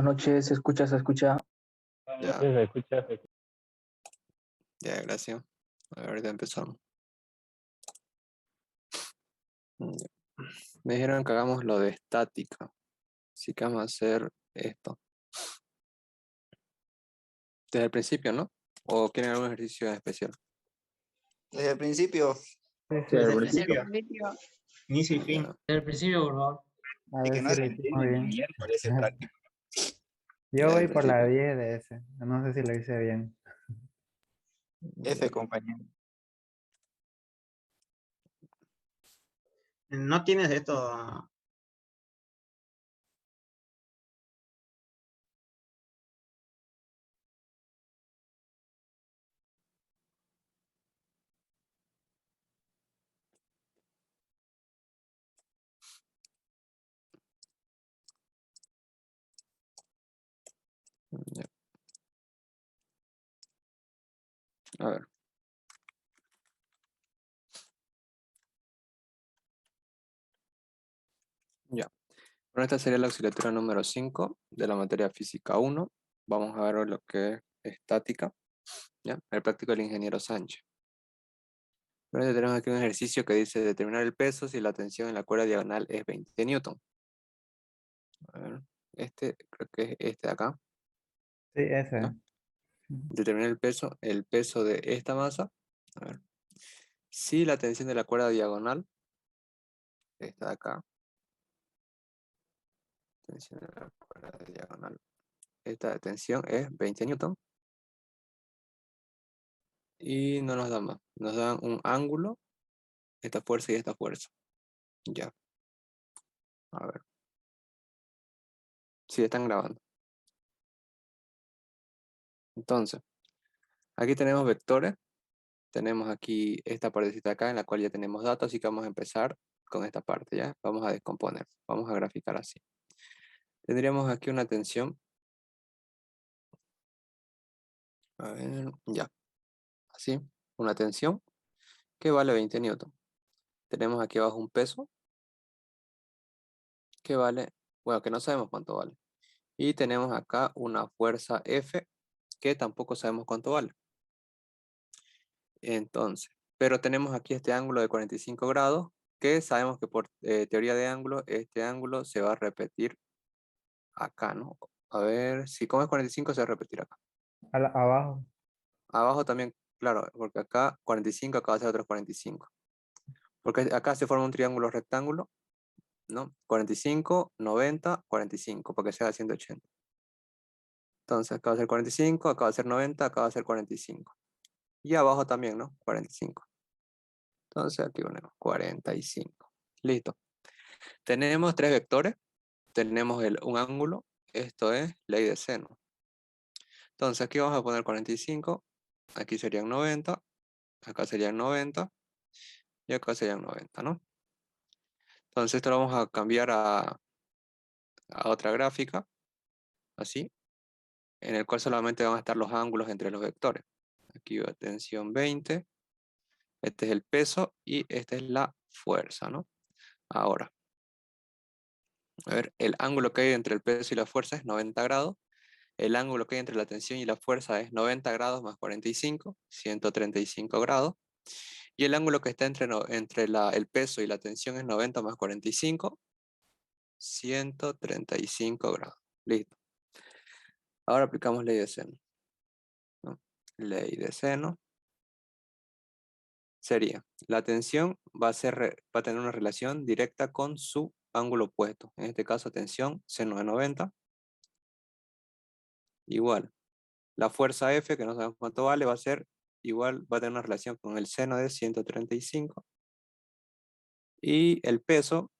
Buenas noches, ¿se escucha? ¿Se escucha? Ya, Se escucha. ya, gracias. Ahorita empezamos. Ya. Me dijeron que hagamos lo de estática. Así que vamos a hacer esto. Desde el principio, ¿no? ¿O quieren algún ejercicio en especial? Desde el principio. Sí, Desde el principio. principio. Inicio y fin. Ya. Desde el principio, por favor. A Es ver que no si se lo entiende hicimos ni bien. miércoles ese práctico. Yo Ya, voy del por la principio. 10 de ese. No sé si lo hice bien. F, compañero. No tienes esto. Ya. A ver. Ya. Bueno, esta sería la asignatura número 5 de la materia física 1. Vamos a ver lo que es estática. ¿Ya? El práctico del ingeniero Sánchez. Ahora tenemos aquí un ejercicio que dice determinar el peso si la tensión en la cuerda diagonal es 20 newton. A ver, creo que es este de acá, Sí, ese. ¿no? Determinar el peso de esta masa. A ver. Si la tensión de la cuerda diagonal, esta de acá, tensión de la cuerda diagonal, esta tensión es 20 newton. Y no nos da más, nos dan un ángulo, esta fuerza y esta fuerza. Ya, a ver. Sí, están grabando. Entonces, aquí tenemos vectores. Tenemos aquí esta partecita acá en la cual ya tenemos datos, así que vamos a empezar con esta parte, ¿ya? Vamos a descomponer, vamos a graficar así. Tendríamos aquí una tensión. A ver, ya, así, una tensión que vale 20 newton. Tenemos aquí abajo un peso que vale, bueno, que no sabemos cuánto vale. Y tenemos acá una fuerza F que tampoco sabemos cuánto vale. Entonces, pero tenemos aquí este ángulo de 45 grados que sabemos que por teoría de ángulo, este ángulo se va a repetir acá, ¿no? A ver, si como es 45 se va a repetir acá. Abajo. Abajo también, claro, porque acá 45, acá va a ser otros 45. Porque acá se forma un triángulo rectángulo, ¿no? 45, 90, 45, porque sea 180. Entonces acá va a ser 45, acá va a ser 90, acá va a ser 45. Y abajo también, ¿no? 45. Entonces aquí ponemos 45. Listo. Tenemos tres vectores. Tenemos un ángulo. Esto es ley de seno. Entonces aquí vamos a poner 45. Aquí serían 90. Acá serían 90. Y acá serían 90, ¿no? Entonces esto lo vamos a cambiar a otra gráfica. Así. En el cual solamente van a estar los ángulos entre los vectores. Aquí va tensión 20. Este es el peso y esta es la fuerza, ¿no? Ahora, a ver, el ángulo que hay entre el peso y la fuerza es 90 grados. El ángulo que hay entre la tensión y la fuerza es 90 grados más 45, 135 grados. Y el ángulo que está entre el peso y la tensión es 90 más 45, 135 grados. Listo. Ahora aplicamos ley de seno, ¿no? Ley de seno sería, la tensión va a tener una relación directa con su ángulo opuesto. En este caso, tensión seno de 90, igual. La fuerza F, que no sabemos cuánto vale, va a ser igual, va a tener una relación con el seno de 135. Y el peso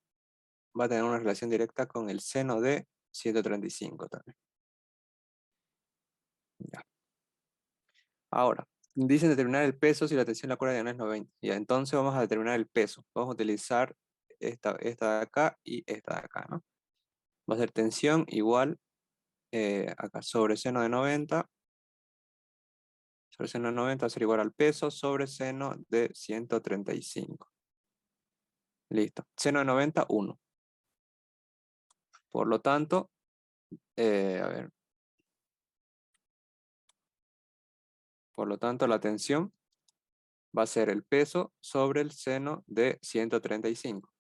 va a tener una relación directa con el seno de 135 también. Ya. Ahora, dicen determinar el peso si la tensión en la cuerda diagonal es 90. Ya, entonces vamos a determinar el peso. Vamos a utilizar esta de acá y esta de acá, ¿no? Va a ser tensión igual acá sobre seno de 90. Sobre seno de 90 va a ser igual al peso sobre seno de 135. Listo. Seno de 90, 1. Por lo tanto, A ver. Por lo tanto, la tensión va a ser el peso sobre el seno de 135.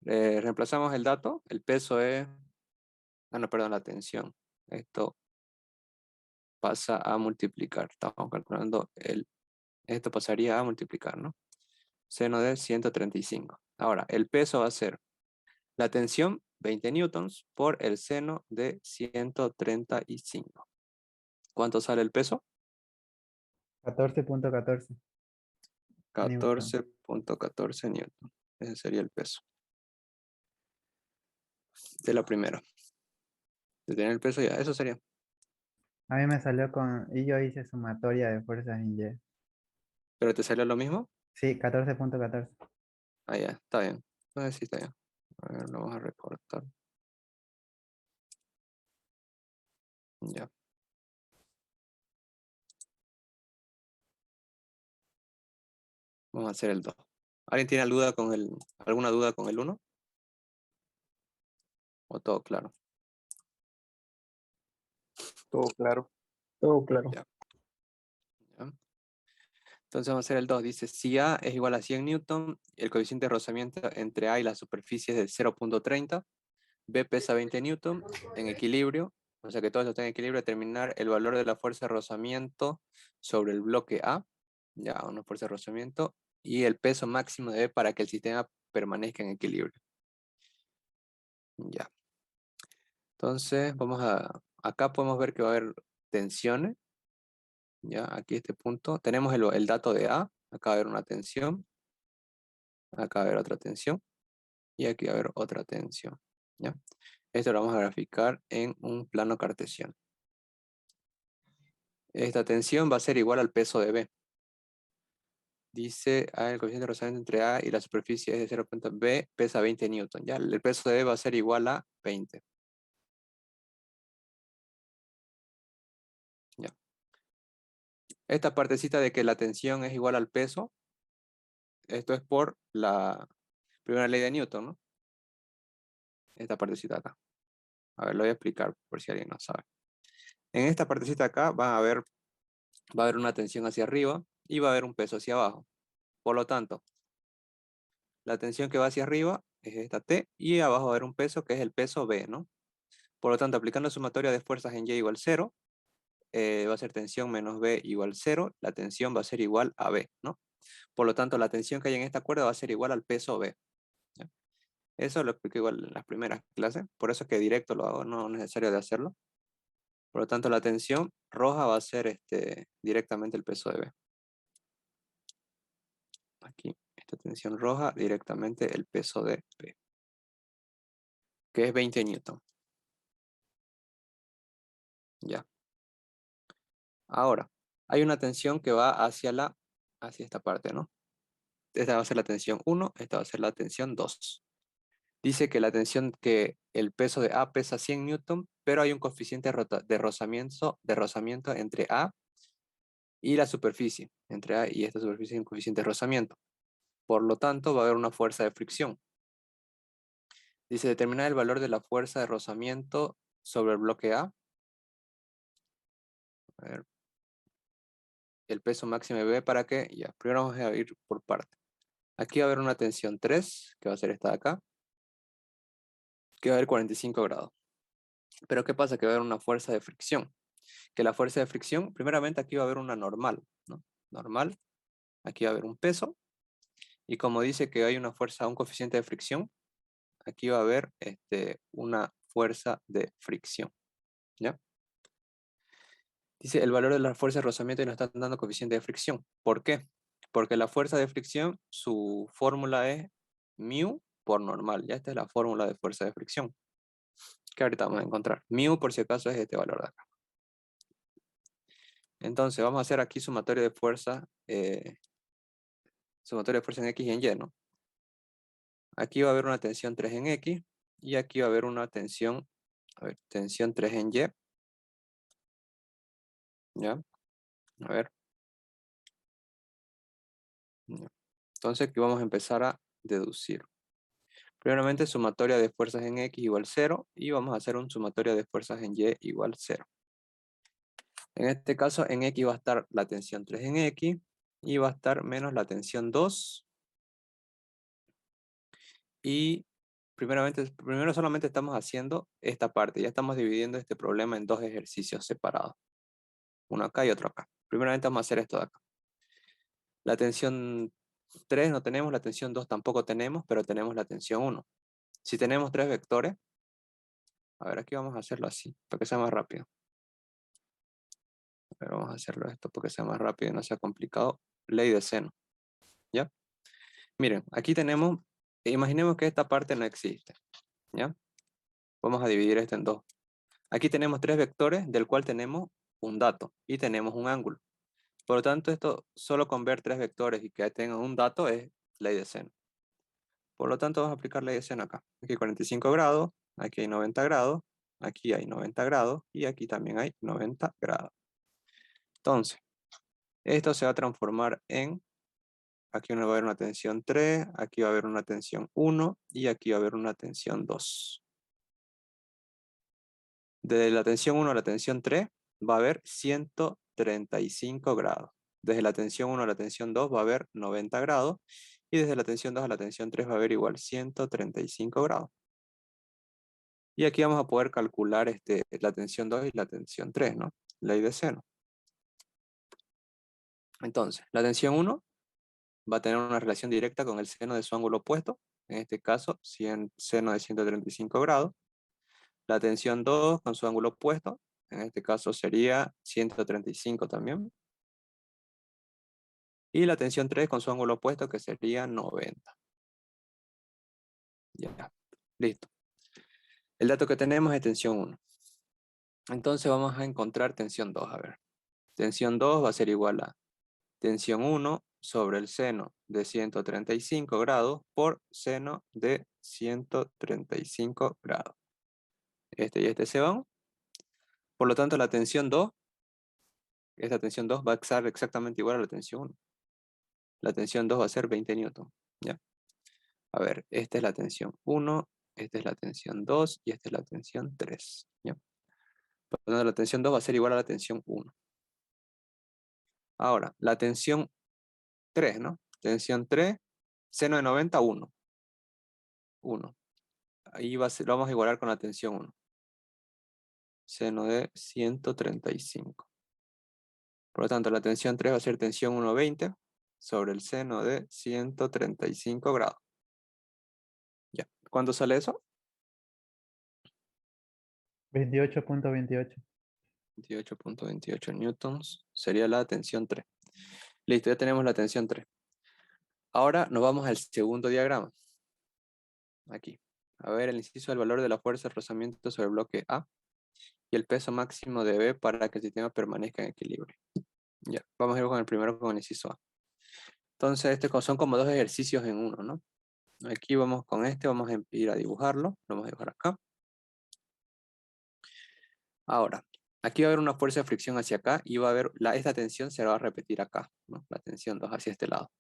Reemplazamos el dato. El peso es... Ah, no, perdón, la tensión. Esto pasa a multiplicar. Estamos calculando el... Esto pasaría a multiplicar, ¿no? Seno de 135. Ahora, el peso va a ser la tensión, 20 newtons, por el seno de 135. ¿Cuánto sale el peso? 14.14 Newton. 14.14 newton. Ese sería el peso de la primera. De tener el peso ya, eso sería. A mí me salió con... Y yo hice sumatoria de fuerzas en Y. ¿Pero te salió lo mismo? Sí, 14.14. Ah, ya, está bien. Entonces sí está bien. A ver, lo vamos a recortar. Ya. Vamos a hacer el 2. ¿Alguien tiene alguna duda con el 1? ¿O todo claro? Todo claro. Todo claro. Ya. Ya. Entonces vamos a hacer el 2. Dice, si A es igual a 100 newton, el coeficiente de rozamiento entre A y la superficie es de 0.30, B pesa 20 newton en equilibrio, o sea que todo esto está en equilibrio, determinar el valor de la fuerza de rozamiento sobre el bloque A, ya, una fuerza de rozamiento, y el peso máximo de B para que el sistema permanezca en equilibrio. Ya. Entonces, acá podemos ver que va a haber tensiones, ya, aquí este punto. Tenemos el dato de A, acá va a haber una tensión, acá va a haber otra tensión, y aquí va a haber otra tensión, ya. Esto lo vamos a graficar en un plano cartesiano. Esta tensión va a ser igual al peso de B. Dice, el coeficiente de rozamiento entre A y la superficie es de 0.B, pesa 20 newton. Ya, el peso de B va a ser igual a 20. Ya. Esta partecita de que la tensión es igual al peso, esto es por la primera ley de Newton, ¿no? Esta partecita acá. A ver, lo voy a explicar por si alguien no sabe. En esta partecita acá va a haber una tensión hacia arriba y va a haber un peso hacia abajo. Por lo tanto, la tensión que va hacia arriba es esta T y abajo va a haber un peso que es el peso B, ¿no? Por lo tanto, aplicando sumatoria de fuerzas en Y igual 0, va a ser tensión menos B igual 0, la tensión va a ser igual a B, ¿no? Por lo tanto, la tensión que hay en esta cuerda va a ser igual al peso B. ¿Ya? Eso lo expliqué igual en las primeras clases, por eso es que directo lo hago, no es necesario de hacerlo. Por lo tanto, la tensión roja va a ser directamente el peso de B. Aquí, esta tensión roja, directamente el peso de B, que es 20 newton. Ya. Ahora, hay una tensión que va hacia esta parte, ¿no? Esta va a ser la tensión 1, esta va a ser la tensión 2. Dice que que el peso de A pesa 100 newton, pero hay un coeficiente de rozamiento entre A y la superficie. Entre A y esta superficie hay un coeficiente de rozamiento. Por lo tanto, va a haber una fuerza de fricción. Dice determinar el valor de la fuerza de rozamiento sobre el bloque A. A ver. El peso máximo de B para que, ya, primero vamos a ir por parte. Aquí va a haber una tensión 3, que va a ser esta de acá, que va a haber 45 grados. Pero ¿qué pasa? Que va a haber una fuerza de fricción. Que la fuerza de fricción, primeramente aquí va a haber una normal, ¿no? Normal, aquí va a haber un peso, y como dice que hay una fuerza, un coeficiente de fricción, aquí va a haber una fuerza de fricción, ¿ya? Dice el valor de la fuerza de rozamiento y nos están dando coeficiente de fricción. ¿Por qué? Porque la fuerza de fricción, su fórmula es μ por normal, ya esta es la fórmula de fuerza de fricción, que ahorita vamos a encontrar. μ por si acaso es este valor de acá. Entonces vamos a hacer aquí sumatoria de fuerza en X y en Y, ¿no? Aquí va a haber una tensión 3 en X y aquí va a haber una tensión, tensión 3 en Y. ¿Ya? A ver. Ya. Entonces aquí vamos a empezar a deducir. Primeramente, sumatoria de fuerzas en X igual 0 y vamos a hacer un sumatoria de fuerzas en Y igual 0. En este caso, en X va a estar la tensión 3 en X y va a estar menos la tensión 2. Y primero solamente estamos haciendo esta parte. Ya estamos dividiendo este problema en dos ejercicios separados. Uno acá y otro acá. Primeramente vamos a hacer esto de acá. La tensión 3 no tenemos, la tensión 2 tampoco tenemos, pero tenemos la tensión 1. Si tenemos tres vectores, a ver, aquí vamos a hacerlo así, para que sea más rápido. A ver, vamos a hacerlo esto porque sea más rápido y no sea complicado. Ley de seno, ¿ya? Miren, aquí tenemos, imaginemos que esta parte no existe, ¿ya? Vamos a dividir esto en dos. Aquí tenemos tres vectores del cual tenemos un dato y tenemos un ángulo. Por lo tanto, esto solo con ver tres vectores y que tengan un dato es ley de seno. Por lo tanto, vamos a aplicar ley de seno acá. Aquí hay 45 grados, aquí hay 90 grados, aquí hay 90 grados y aquí también hay 90 grados. Entonces, esto se va a transformar en, aquí va a haber una tensión 3, aquí va a haber una tensión 1 y aquí va a haber una tensión 2. Desde la tensión 1 a la tensión 3 va a haber 135 grados. Desde la tensión 1 a la tensión 2 va a haber 90 grados. Y desde la tensión 2 a la tensión 3 va a haber igual 135 grados. Y aquí vamos a poder calcular la tensión 2 y la tensión 3, ¿no? Ley de seno. Entonces, la tensión 1 va a tener una relación directa con el seno de su ángulo opuesto. En este caso, seno de 135 grados. La tensión 2 con su ángulo opuesto. En este caso sería 135 también. Y la tensión 3 con su ángulo opuesto que sería 90. Ya, listo. El dato que tenemos es tensión 1. Entonces vamos a encontrar tensión 2. A ver, tensión 2 va a ser igual a tensión 1 sobre el seno de 135 grados por seno de 135 grados. Este y este se van. Por lo tanto, la tensión 2, esta tensión 2 va a ser exactamente igual a la tensión 1. La tensión 2 va a ser 20 newton. ¿Ya? A ver, esta es la tensión 1, esta es la tensión 2 y esta es la tensión 3. ¿Ya? Por lo tanto, la tensión 2 va a ser igual a la tensión 1. Ahora, la tensión 3, ¿no? Tensión 3, seno de 90, 1. 1. Ahí lo vamos a igualar con la tensión 1. Seno de 135. Por lo tanto, la tensión 3 va a ser tensión 1,20 sobre el seno de 135 grados. Ya. ¿Cuánto sale eso? 28.28. 28.28 newtons sería la tensión 3. Listo, ya tenemos la tensión 3. Ahora nos vamos al segundo diagrama. Aquí. A ver, el inciso del valor de la fuerza de rozamiento sobre el bloque A y el peso máximo de B para que el sistema permanezca en equilibrio. Ya, vamos a ir con el primero, con el inciso A. Entonces, son como dos ejercicios en uno, ¿no? Aquí vamos con este, vamos a ir a dibujarlo. Lo vamos a dibujar acá. Ahora, aquí va a haber una fuerza de fricción hacia acá y va a haber, esta tensión se va a repetir acá, ¿no? La tensión 2 hacia este lado.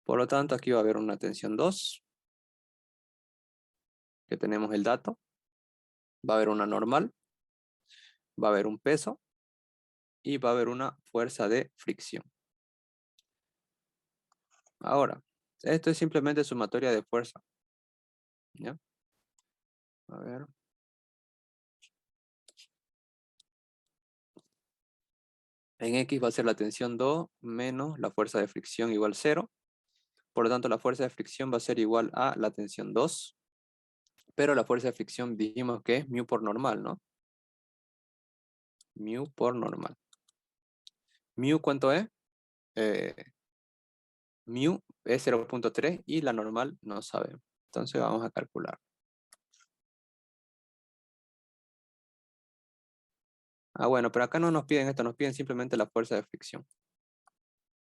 Por lo tanto, aquí va a haber una tensión 2, que tenemos el dato. Va a haber una normal, va a haber un peso y va a haber una fuerza de fricción. Ahora, esto es simplemente sumatoria de fuerza. ¿Ya? A ver. En X va a ser la tensión 2 menos la fuerza de fricción igual 0. Por lo tanto, la fuerza de fricción va a ser igual a la tensión 2. Pero la fuerza de fricción dijimos que es mu por normal, ¿no? Mu por normal. Mu, ¿cuánto es? Mu es 0.3 y la normal no sabemos. Entonces vamos a calcular. Bueno, pero acá no nos piden esto, nos piden simplemente la fuerza de fricción.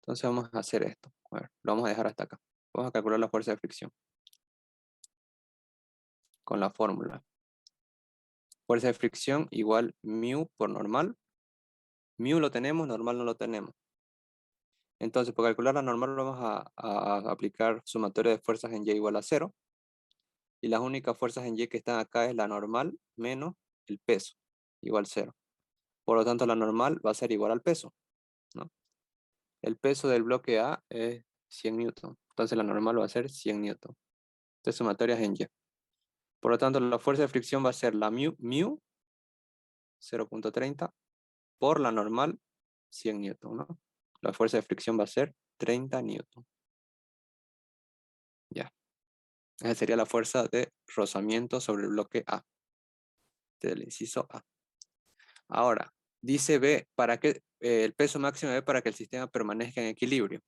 Entonces vamos a hacer esto. A ver, lo vamos a dejar hasta acá. Vamos a calcular la fuerza de fricción. Con la fórmula. Fuerza de fricción igual mu por normal. Mu lo tenemos, normal no lo tenemos. Entonces, para calcular la normal vamos a aplicar sumatoria de fuerzas en Y igual a 0. Y las únicas fuerzas en Y que están acá es la normal menos el peso, igual 0. Por lo tanto, la normal va a ser igual al peso, ¿no? El peso del bloque A es 100 newton. Entonces la normal va a ser 100 newton. Entonces sumatoria es en Y. Por lo tanto, la fuerza de fricción va a ser la mu 0.30 por la normal 100 newton, ¿no? La fuerza de fricción va a ser 30 newton. Ya. Esa sería la fuerza de rozamiento sobre el bloque A, del inciso A. Ahora, dice B, ¿para qué el peso máximo de B para que el sistema permanezca en equilibrio?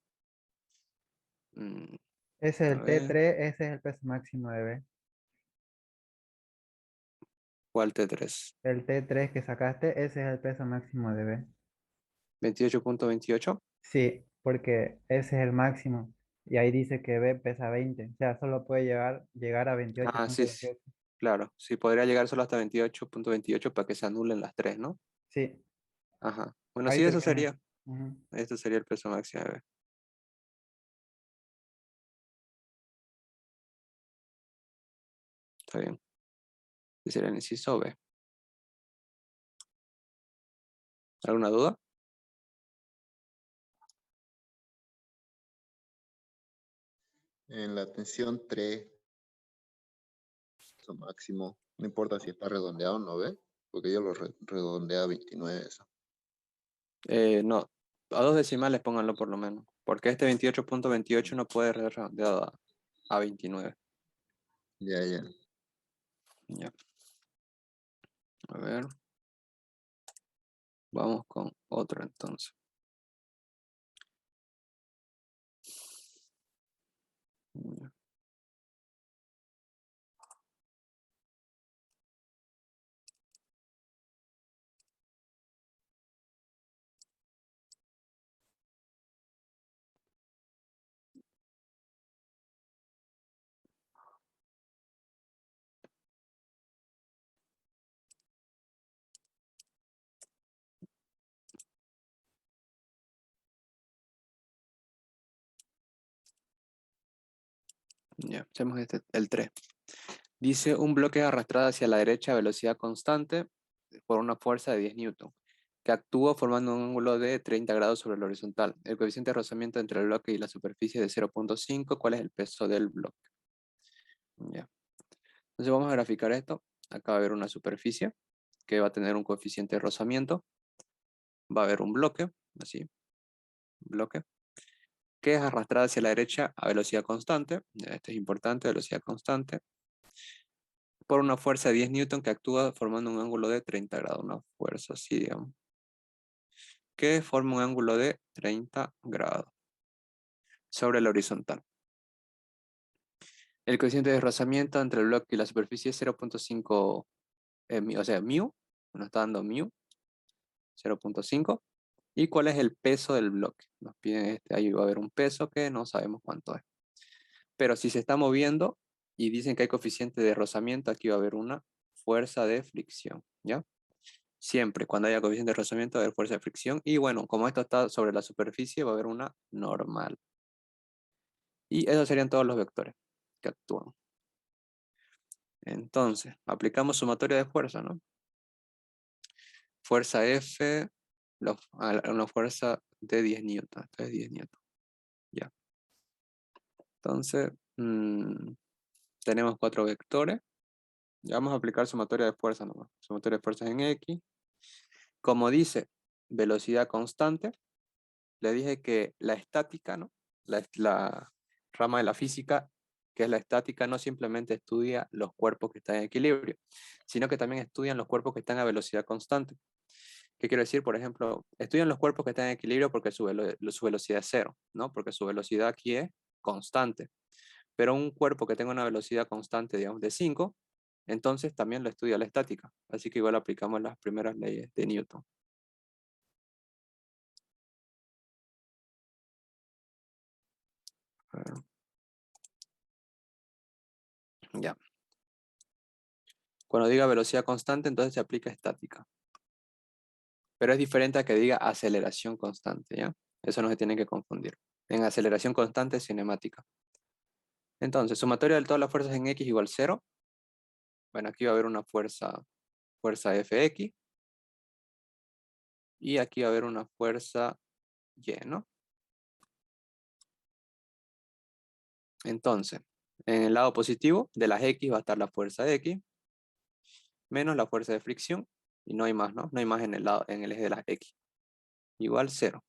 Mm, Ese es a el ver, T3, ese es el peso máximo de B. ¿cuál T3? El T3 que sacaste, ese es el peso máximo de B. 28.28. Sí, porque ese es el máximo. Y ahí dice que B pesa 20. O sea, solo puede llegar a Ah, sí, sí, 28.28. claro. Sí, podría llegar solo hasta 28.28 para que se anulen las tres, ¿no? Sí, Ajá. Bueno, ahí sí, eso termina. sería. Ujú. Esto sería el peso máximo de B. Está bien. Ese sería el inciso B. ¿Alguna duda? En la tensión 3, eso máximo, no importa si está redondeado o no, ¿ve? Porque yo lo redondea a 29 eso. No. A dos decimales pónganlo por lo menos. Porque este 28.28 no puede ser redondeado a 29. Ya, ya. Ya. A ver. Vamos con otro entonces. Ya. Ya, hacemos el 3. Dice un bloque arrastrado hacia la derecha a velocidad constante por una fuerza de 10 newton, que actúa formando un ángulo de 30 grados sobre el horizontal. El coeficiente de rozamiento entre el bloque y la superficie es de 0.5. ¿Cuál es el peso del bloque? Ya. Entonces vamos a graficar esto. Acá va a haber una superficie que va a tener un coeficiente de rozamiento. Va a haber un bloque, así, bloque, que es arrastrado hacia la derecha a velocidad constante. Esto es importante, velocidad constante, por una fuerza de 10 newton que actúa formando un ángulo de 30 grados. Una fuerza así, digamos, que forma un ángulo de 30 grados sobre el horizontal. El coeficiente de rozamiento entre el bloque y la superficie es 0.5, o sea, mu, nos está dando mu, 0.5. ¿Y cuál es el peso del bloque? Nos piden, ahí va a haber un peso que no sabemos cuánto es. Pero si se está moviendo y dicen que hay coeficiente de rozamiento, aquí va a haber una fuerza de fricción, ¿ya? Siempre, cuando haya coeficiente de rozamiento, va a haber fuerza de fricción. Y bueno, como esto está sobre la superficie, va a haber una normal. Y esos serían todos los vectores que actúan. Entonces, aplicamos sumatoria de fuerza, ¿no? Fuerza F, una fuerza de 10 newton. Esto es 10 newton. Ya. Entonces, tenemos 4 vectores. Ya vamos a aplicar sumatoria de fuerza nomás. Sumatoria de fuerzas en X. Como dice, velocidad constante, le dije que la estática, ¿no? La rama de la física, que es la estática, no simplemente estudia los cuerpos que están en equilibrio, sino que también estudian los cuerpos que están a velocidad constante. ¿Qué quiero decir? Por ejemplo, estudian los cuerpos que están en equilibrio porque su velocidad es cero, ¿no? Porque su velocidad aquí es constante. Pero un cuerpo que tenga una velocidad constante, digamos, de 5, entonces también lo estudia la estática. Así que igual aplicamos las primeras leyes de Newton. A ver. Ya. Cuando diga velocidad constante, entonces se aplica estática. Pero es diferente a que diga aceleración constante, ¿ya? Eso no se tiene que confundir. En aceleración constante es cinemática. Entonces, sumatoria de todas las fuerzas en X igual 0. Bueno, aquí va a haber una fuerza Fx. Y aquí va a haber una fuerza Y, ¿no? Entonces, en el lado positivo de las X va a estar la fuerza X menos la fuerza de fricción. Y no hay más, ¿no? No hay más en el eje de las X. Igual 0.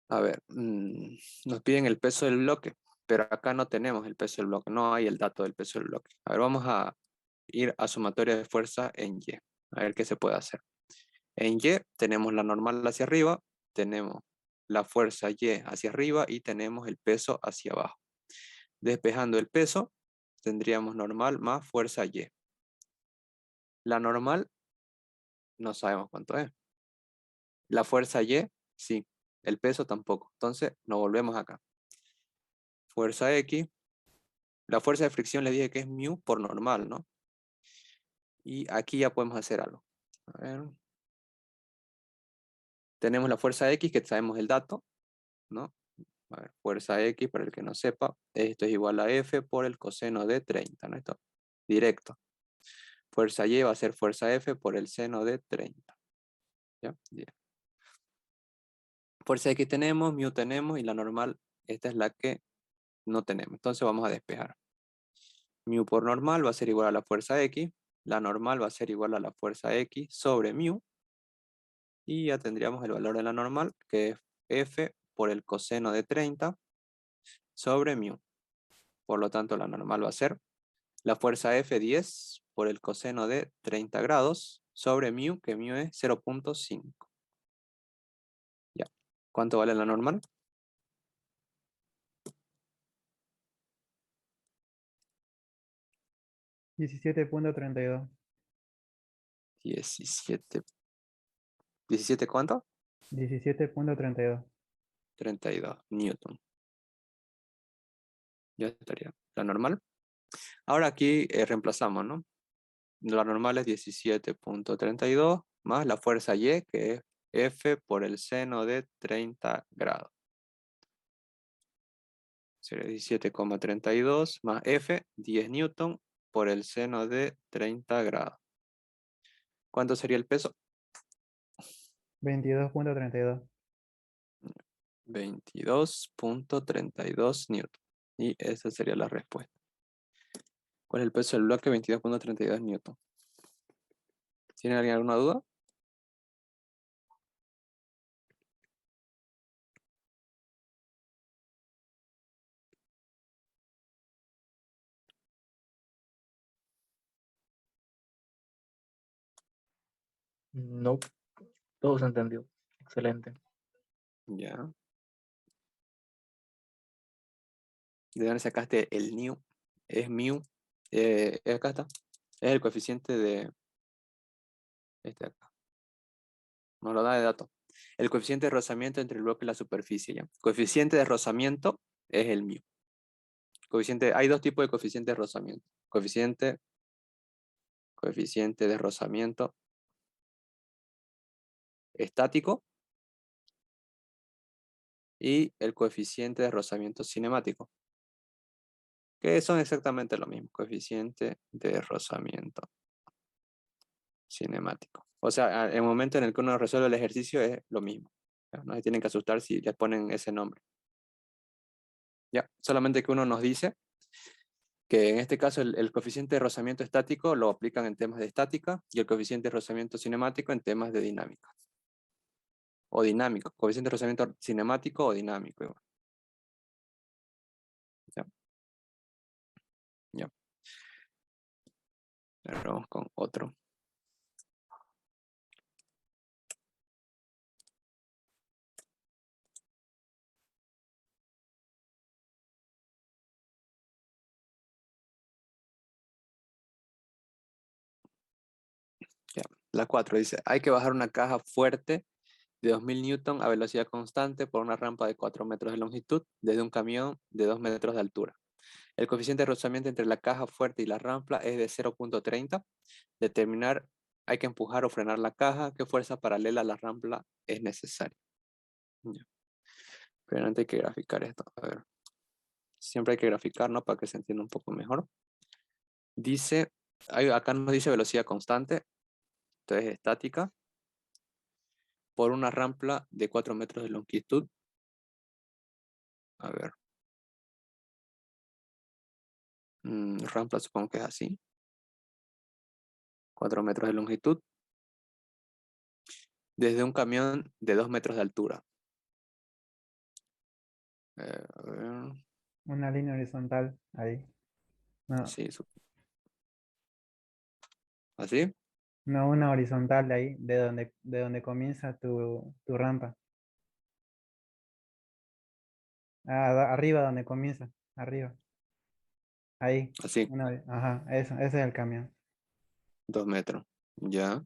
A ver, nos piden el peso del bloque, pero acá no tenemos el peso del bloque, no hay el dato del peso del bloque. A ver, vamos a ir a sumatoria de fuerza en Y, a ver qué se puede hacer. En Y tenemos la normal hacia arriba, tenemos la fuerza Y hacia arriba y tenemos el peso hacia abajo. Despejando el peso, tendríamos normal más fuerza Y. La normal, no sabemos cuánto es. La fuerza Y, sí. El peso tampoco. Entonces, nos volvemos acá. Fuerza X. La fuerza de fricción le dije que es mu por normal, ¿no? Y aquí ya podemos hacer algo. A ver. Tenemos la fuerza X, que sabemos el dato, ¿no? A ver, fuerza X, para el que no sepa, esto es igual a F por el coseno de 30, ¿no? Esto directo. Fuerza Y va a ser fuerza F por el seno de 30. ¿Ya? Bien. Fuerza X tenemos, mu tenemos, y la normal, esta es la que no tenemos. Entonces vamos a despejar. Mu por normal va a ser igual a la fuerza X. La normal va a ser igual a la fuerza X sobre mu. Y ya tendríamos el valor de la normal, que es F por el coseno de 30 sobre mu. Por lo tanto, la normal va a ser la fuerza F 10 por el coseno de 30 grados sobre mu, que mu es 0.5. Ya. ¿Cuánto vale la normal? $17.32. 17. ¿17 cuánto? 17.32. 32 newton. Ya estaría. La normal. Ahora aquí reemplazamos, ¿no? La normal es 17.32 más la fuerza Y, que es F por el seno de 30 grados. Sería 17,32 más F, 10 newton por el seno de 30 grados. ¿Cuánto sería el peso? 22.32. 22.32 newton. Y esa sería la respuesta. ¿Cuál es el peso del bloque? 22.32 newton. ¿Tiene alguien alguna duda? No, todo se entendió. Excelente. Ya. ¿De dónde sacaste el new? Es mu. Acá está. Es el coeficiente de este acá. Nos lo da de dato. El coeficiente de rozamiento entre el bloque y la superficie. ¿Ya? Coeficiente de rozamiento es el mu. Hay dos tipos de coeficiente de rozamiento. Coeficiente de rozamiento estático y el coeficiente de rozamiento cinemático, que son exactamente lo mismo. Coeficiente de rozamiento cinemático. O sea, el momento en el que uno resuelve el ejercicio es lo mismo. ¿Ya? No se tienen que asustar si les ponen ese nombre. Ya, solamente que uno nos dice que en este caso el coeficiente de rozamiento estático lo aplican en temas de estática y el coeficiente de rozamiento cinemático en temas de dinámica. O dinámico, coeficiente de rozamiento cinemático o dinámico. Igual. Ya. Ya. Ahora vamos con otro. Ya. La 4 dice, hay que bajar una caja fuerte de 2000 newton a velocidad constante por una rampa de 4 metros de longitud desde un camión de 2 metros de altura. El coeficiente de rozamiento entre la caja fuerte y la rampa es de 0.30. Determinar, hay que empujar o frenar la caja. ¿Qué fuerza paralela a la rampa es necesaria? Ya. Pero antes hay que graficar esto. A ver. Siempre hay que graficar, ¿no? Para que se entienda un poco mejor. Dice, acá nos dice velocidad constante, entonces estática, por una rampa de 4 metros de longitud. A ver. Rampa supongo que es así. 4 metros de longitud. Desde un camión de 2 metros de altura. A ver. Una línea horizontal ahí. No, Sí, ¿así? no una horizontal de ahí, de donde comienza tu rampa. Arriba donde comienza, arriba. Ahí. Así, Ajá, eso, ese es el camión. 2 metros. Ya.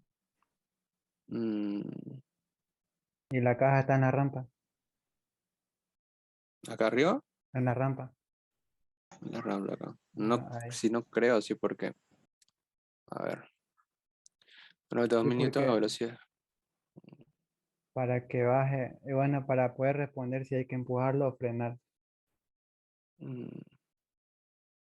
Mm, Y la caja está en la rampa, ¿Acá arriba? en la rampa. La rampa acá. No, Ahí. si no creo, sí, porque. A ver. 92 Sí, mil newton a porque velocidad. para que baje, y bueno, para poder responder si hay que empujarlo o frenar. Mm,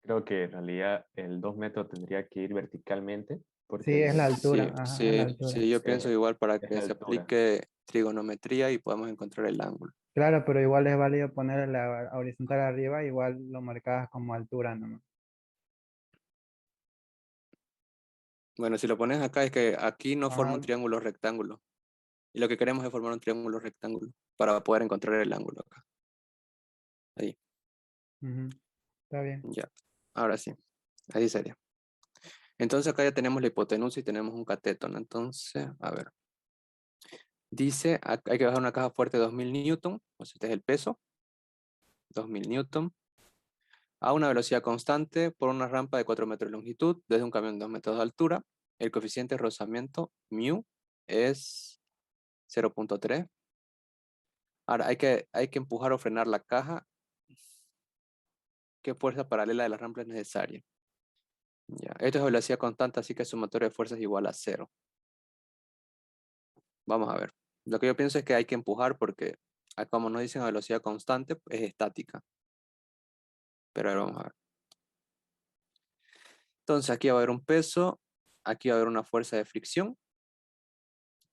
Creo que en realidad el 2 metros tendría que ir verticalmente, Sí, porque es la Sí, altura, ajá, es la altura. sí, yo pienso igual para es que la se altura. aplique trigonometría y podamos encontrar el ángulo. Claro, pero igual es válido poner la horizontal arriba, igual lo marcabas como altura nomás. Bueno, si lo pones acá es que aquí no forma Ajá, un triángulo rectángulo. Y lo que queremos es formar un triángulo rectángulo para poder encontrar el ángulo acá. Ahí, ujú, está bien. ya. Ahora sí, así sería. Entonces acá ya tenemos la hipotenusa y tenemos un cateto, ¿no? Entonces, a ver. Dice, hay que bajar una caja fuerte de 2000 newton, o sea, este es el peso, 2000 newton, a una velocidad constante por una rampa de 4 metros de longitud desde un camión de 2 metros de altura. El coeficiente de rozamiento, mu, es 0.3. Ahora, hay que empujar o frenar la caja. ¿Qué fuerza paralela de la rampa es necesaria? Ya. Esto es velocidad constante, así que sumatoria de fuerzas es igual a 0. Vamos a ver. Lo que yo pienso es que hay que empujar porque, como nos dicen a velocidad constante, es estática. Pero ahora vamos a ver. Entonces aquí va a haber un peso, aquí va a haber una fuerza de fricción,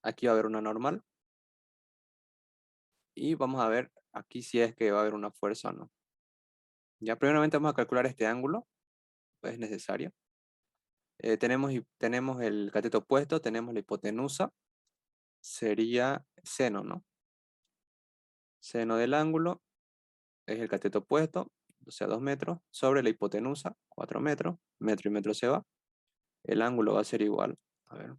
aquí va a haber una normal. Y vamos a ver aquí si es que va a haber una fuerza o no. Ya, primeramente vamos a calcular este ángulo, es necesario. Tenemos el cateto opuesto, tenemos la hipotenusa, sería seno, ¿no? Seno del ángulo es el cateto opuesto, o sea, 2 metros, sobre la hipotenusa, 4 metros, metro y metro se va. El ángulo va a ser igual, a ver,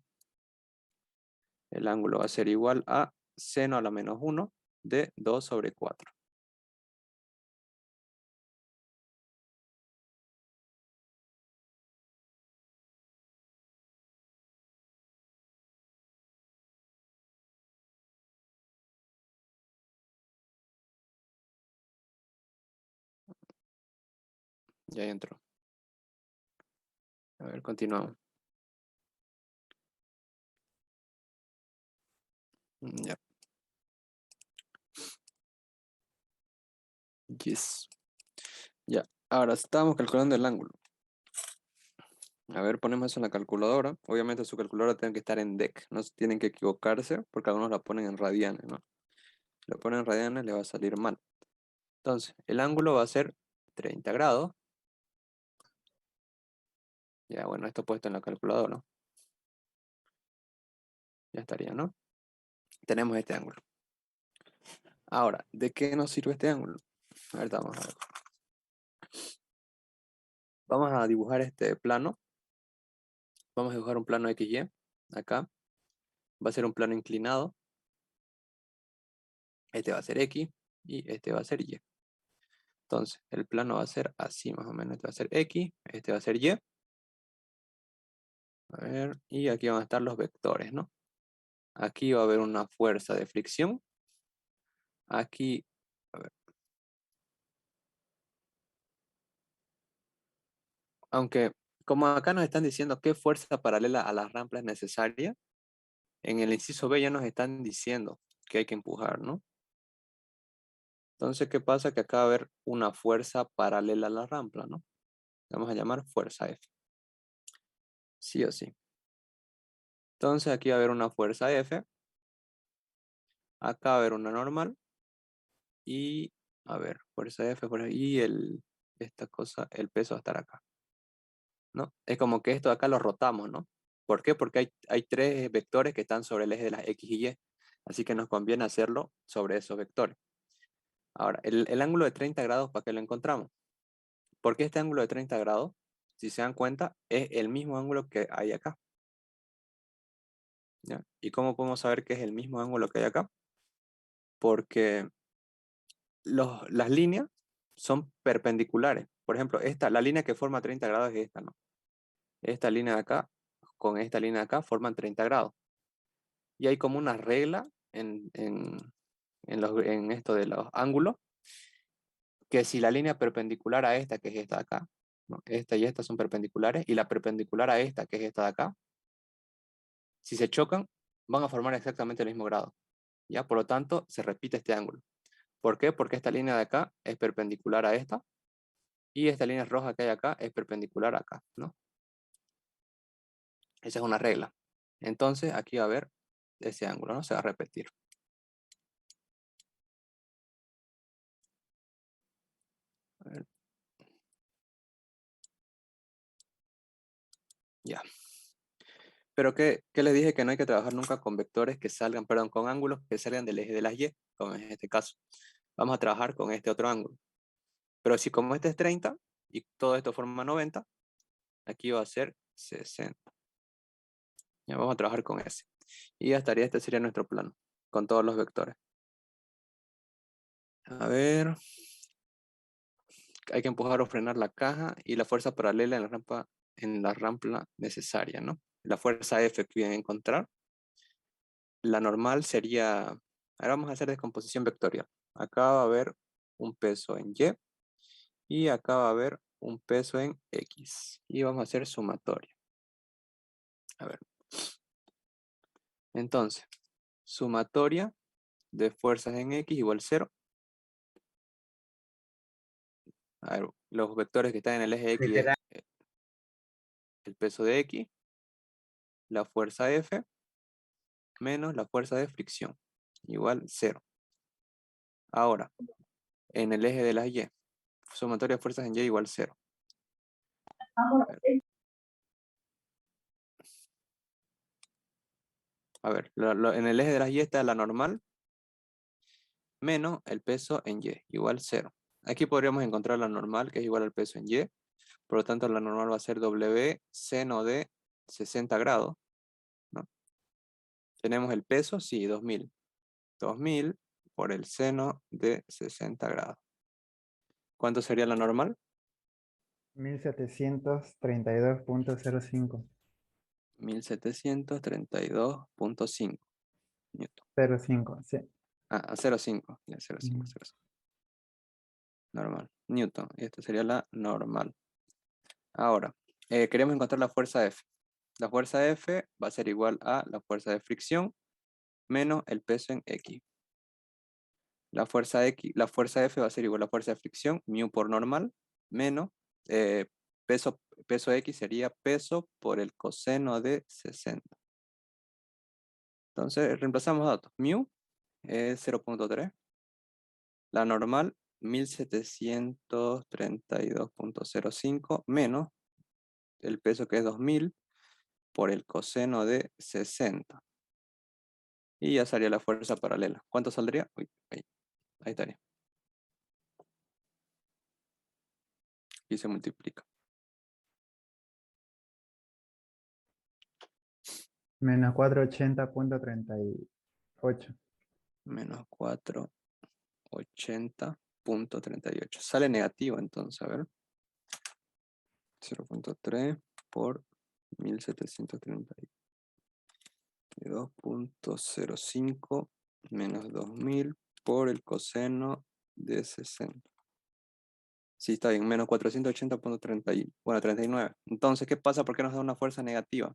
el ángulo va a ser igual a seno a la menos 1 de 2 sobre 4. Ya entró. A ver, continuamos. Ya. Yes. Ya. Ahora estamos calculando el ángulo. A ver, ponemos eso en la calculadora. Obviamente su calculadora tiene que estar en DEC. No tienen que equivocarse porque algunos la ponen en radianes, ¿no? Si lo ponen en radianes le va a salir mal. Entonces, el ángulo va a ser 30 grados. Ya, bueno, esto puesto en la calculadora. Ya estaría, ¿no? Tenemos este ángulo. Ahora, ¿de qué nos sirve este ángulo? Ahorita vamos a ver. Vamos a dibujar este plano. Vamos a dibujar un plano XY. Acá. Va a ser un plano inclinado. Este va a ser X y este va a ser Y. Entonces, el plano va a ser así más o menos. Este va a ser X, este va a ser Y. A ver, y aquí van a estar los vectores, ¿no? Aquí va a haber una fuerza de fricción. Aquí, a ver. Aunque, como acá nos están diciendo qué fuerza paralela a la rampa es necesaria, en el inciso B ya nos están diciendo que hay que empujar, ¿no? Entonces, ¿qué pasa? Que acá va a haber una fuerza paralela a la rampla, ¿no? Vamos a llamar fuerza F. Sí o sí. Entonces, aquí va a haber una fuerza F. Acá va a haber una normal. Y, a ver, fuerza F, y esta cosa, el peso va a estar acá, ¿no? Es como que esto de acá lo rotamos, ¿no? ¿Por qué? Porque hay tres vectores que están sobre el eje de las X y Y. Así que nos conviene hacerlo sobre esos vectores. Ahora, el ángulo de 30 grados, ¿para qué lo encontramos? Porque este ángulo de 30 grados, si se dan cuenta, es el mismo ángulo que hay acá. ¿Ya? ¿Y cómo podemos saber que es el mismo ángulo que hay acá? Porque las líneas son perpendiculares. Por ejemplo, la línea que forma 30 grados es esta, ¿no? Esta línea de acá con esta línea de acá forman 30 grados. Y hay como una regla en esto de los ángulos, que si la línea perpendicular a esta, que es esta de acá, ¿no? Esta y esta son perpendiculares, y la perpendicular a esta, que es esta de acá, si se chocan, van a formar exactamente el mismo grado. ¿Ya? Por lo tanto, se repite este ángulo. ¿Por qué? Porque esta línea de acá es perpendicular a esta, y esta línea roja que hay acá es perpendicular acá, ¿no? Esa es una regla. Entonces, aquí va a haber ese ángulo, ¿no? Se va a repetir. A ver. Ya. Pero ¿qué les dije? Que no hay que trabajar nunca con vectores que salgan, perdón, con ángulos que salgan del eje de las Y, como en este caso. Vamos a trabajar con este otro ángulo. Pero si como este es 30 y todo esto forma 90, aquí va a ser 60. Ya vamos a trabajar con ese. Y ya estaría, este sería nuestro plano, con todos los vectores. A ver. Hay que empujar o frenar la caja y la fuerza paralela en la rampa necesaria, ¿no? La fuerza F que viene a encontrar. La normal sería, ahora vamos a hacer descomposición vectorial. Acá va a haber un peso en Y y acá va a haber un peso en X. Y vamos a hacer sumatoria. A ver. Entonces, sumatoria de fuerzas en X igual 0. A ver, los vectores que están en el eje X es el peso de X, la fuerza F, menos la fuerza de fricción, igual 0. Ahora, en el eje de las Y, sumatoria de fuerzas en Y igual 0. A ver, en el eje de las Y está la normal menos el peso en Y, igual 0. Aquí podríamos encontrar la normal, que es igual al peso en Y. Por lo tanto, la normal va a ser W seno de 60 grados, ¿no? Tenemos el peso, sí, 2000. 2000 por el seno de 60 grados. ¿Cuánto sería la normal? 1732.05. 1732.5 newton. 05, sí. Ah, 0,5. Ya, 0,5, 0,5. Normal. Newton. Esta sería la normal. Ahora, queremos encontrar la fuerza F. La fuerza F va a ser igual a la fuerza de fricción menos el peso en X. La fuerza F va a ser igual a la fuerza de fricción, mu por normal, menos peso X sería peso por el coseno de 60. Entonces, reemplazamos datos. Mu es 0,3. La normal, 1732.05 menos el peso que es 2000 por el coseno de 60. Y ya salía la fuerza paralela. ¿Cuánto saldría? Uy, ahí estaría. Y se multiplica. Menos 480.38. Menos 480.38. Sale negativo entonces, a ver. 0,3 por 1732.05 menos 2000 por el coseno de 60. Sí, está bien, menos 480.39. Entonces, ¿qué pasa? ¿Por qué nos da una fuerza negativa?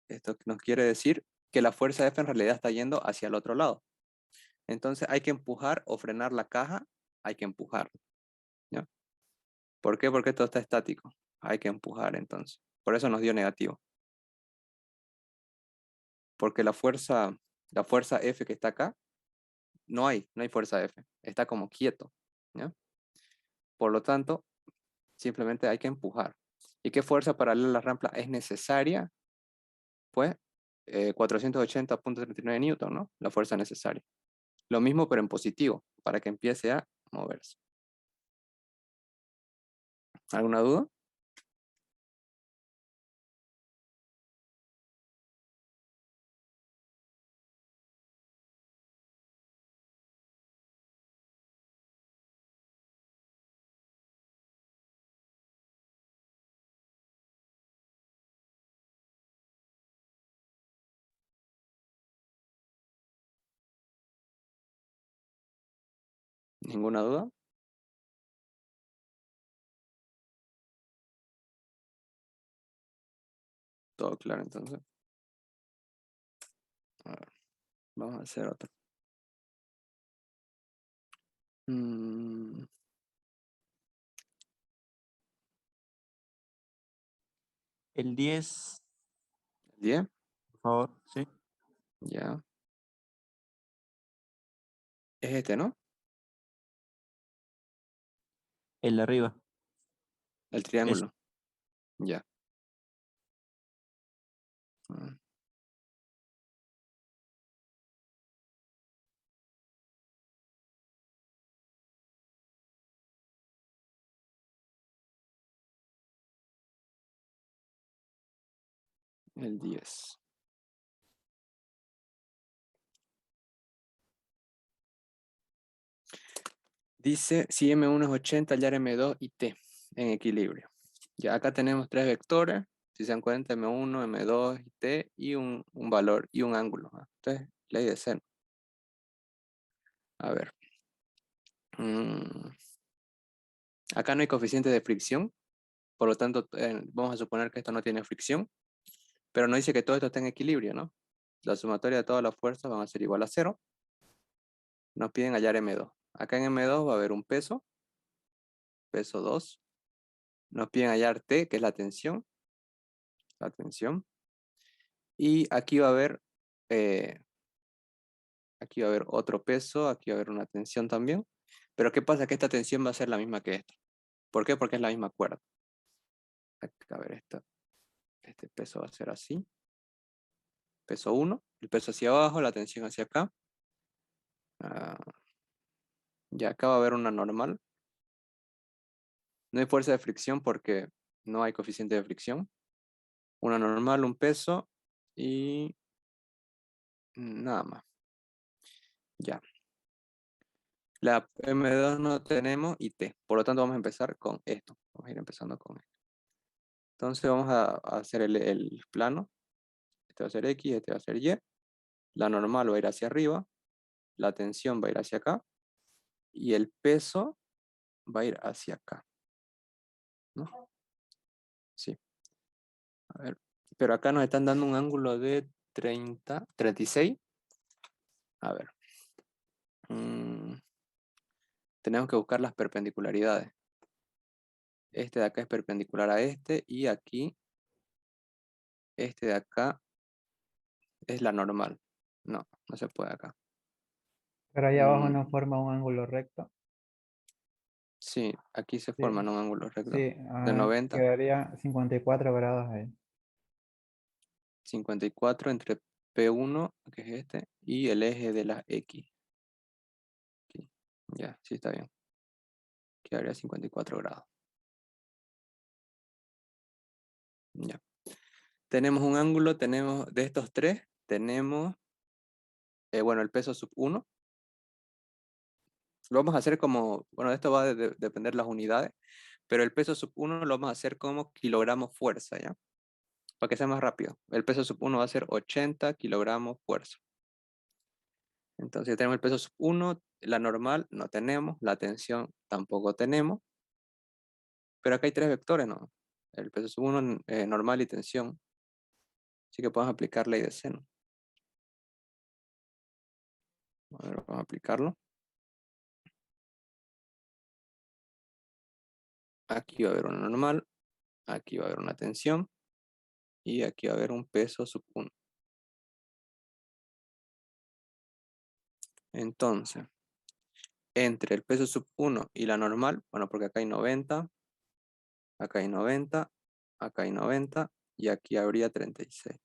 Esto nos quiere decir que la fuerza F en realidad está yendo hacia el otro lado. Entonces hay que empujar o frenar la caja, hay que empujar. ¿Ya? ¿Por qué? Porque esto está estático. Hay que empujar entonces. Por eso nos dio negativo. Porque la fuerza F que está acá, no hay fuerza F. Está como quieto. ¿Ya? Por lo tanto, simplemente hay que empujar. ¿Y qué fuerza paralela a la rampa es necesaria? Pues 480.39 newton, ¿no? La fuerza necesaria. Lo mismo pero en positivo, para que empiece a moverse. ¿Alguna duda? ¿Ninguna duda? Todo claro entonces. A ver, vamos a hacer otro. Mm, El 10, 10, por favor, sí. ya. Es este, ¿no? El de arriba. El triángulo. Ya. Mm, El 10. Dice, si M1 es 80, hallar M2 y T en equilibrio. Ya acá tenemos tres vectores. Si se dan cuenta, M1, M2 y T y un valor y un ángulo. Entonces, ley de seno. A ver. Acá no hay coeficiente de fricción. Por lo tanto, vamos a suponer que esto no tiene fricción. Pero no dice que todo esto está en equilibrio, ¿no? La sumatoria de todas las fuerzas van a ser igual a 0. Nos piden hallar M2. Acá en M2 va a haber un peso. Peso 2. Nos piden hallar T, que es la tensión. La tensión. Y aquí va a haber otro peso, aquí va a haber una tensión también. Pero ¿qué pasa? Que esta tensión va a ser la misma que esta. ¿Por qué? Porque es la misma cuerda. A ver, este peso va a ser así. Peso 1, el peso hacia abajo, la tensión hacia acá. Y acá va a haber una normal. No hay fuerza de fricción porque no hay coeficiente de fricción. Una normal, un peso y nada más. Ya. La M2 no tenemos y T. Por lo tanto, vamos a empezar con esto. Vamos a ir empezando con esto. Entonces, vamos a hacer el plano. Este va a ser X, este va a ser Y. La normal va a ir hacia arriba. La tensión va a ir hacia acá. Y el peso va a ir hacia acá. ¿No? Sí. A ver. Pero acá nos están dando un ángulo de 36. A ver. Tenemos que buscar las perpendicularidades. Este de acá es perpendicular a este y aquí, este de acá es la normal. No, no se puede acá. Pero ahí abajo Mm, no forma un ángulo recto. sí, aquí se Sí, forman un ángulo recto sí, de 90, quedaría 54 grados ahí. 54 entre P1, que es este, y el eje de la X. Aquí. Ya, sí está bien. Quedaría 54 grados. Ya. Tenemos un ángulo, tenemos de estos tres, tenemos, bueno, el peso sub 1. Lo vamos a hacer como, bueno, esto va a depender de las unidades, pero el peso sub 1 lo vamos a hacer como kilogramos fuerza, ¿ya? Para que sea más rápido. El peso sub 1 va a ser 80 kilogramos fuerza. Entonces ya tenemos el peso sub 1, la normal no tenemos, la tensión tampoco tenemos, pero acá hay tres vectores, ¿no? El peso sub 1, normal y tensión. Así que podemos aplicar ley de seno. A ver, vamos a aplicarlo. Aquí va a haber una normal, aquí va a haber una tensión y aquí va a haber un peso sub 1. Entonces, entre el peso sub 1 y la normal, bueno, porque acá hay 90, acá hay 90, acá hay 90 y aquí habría 36.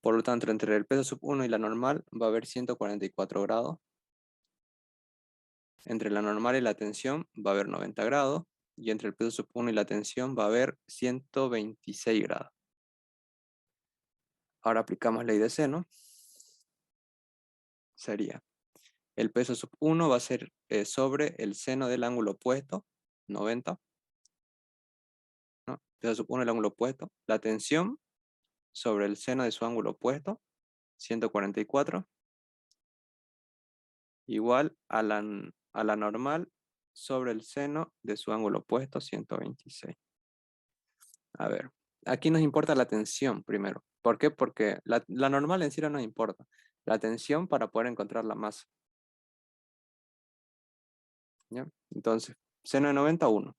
Por lo tanto, entre el peso sub 1 y la normal va a haber 144 grados. Entre la normal y la tensión va a haber 90 grados. Y entre el peso sub 1 y la tensión va a haber 126 grados. Ahora aplicamos ley de seno. Sería, el peso sub 1 va a ser sobre el seno del ángulo opuesto, 90. ¿No? Peso sub 1 el ángulo opuesto. La tensión sobre el seno de su ángulo opuesto, 144. Igual a la normal sobre el seno de su ángulo opuesto, 126. A ver, aquí nos importa la tensión primero. ¿Por qué? Porque la normal en sí no nos importa. La tensión para poder encontrar la masa. ¿Ya? Entonces, seno de 90, 1.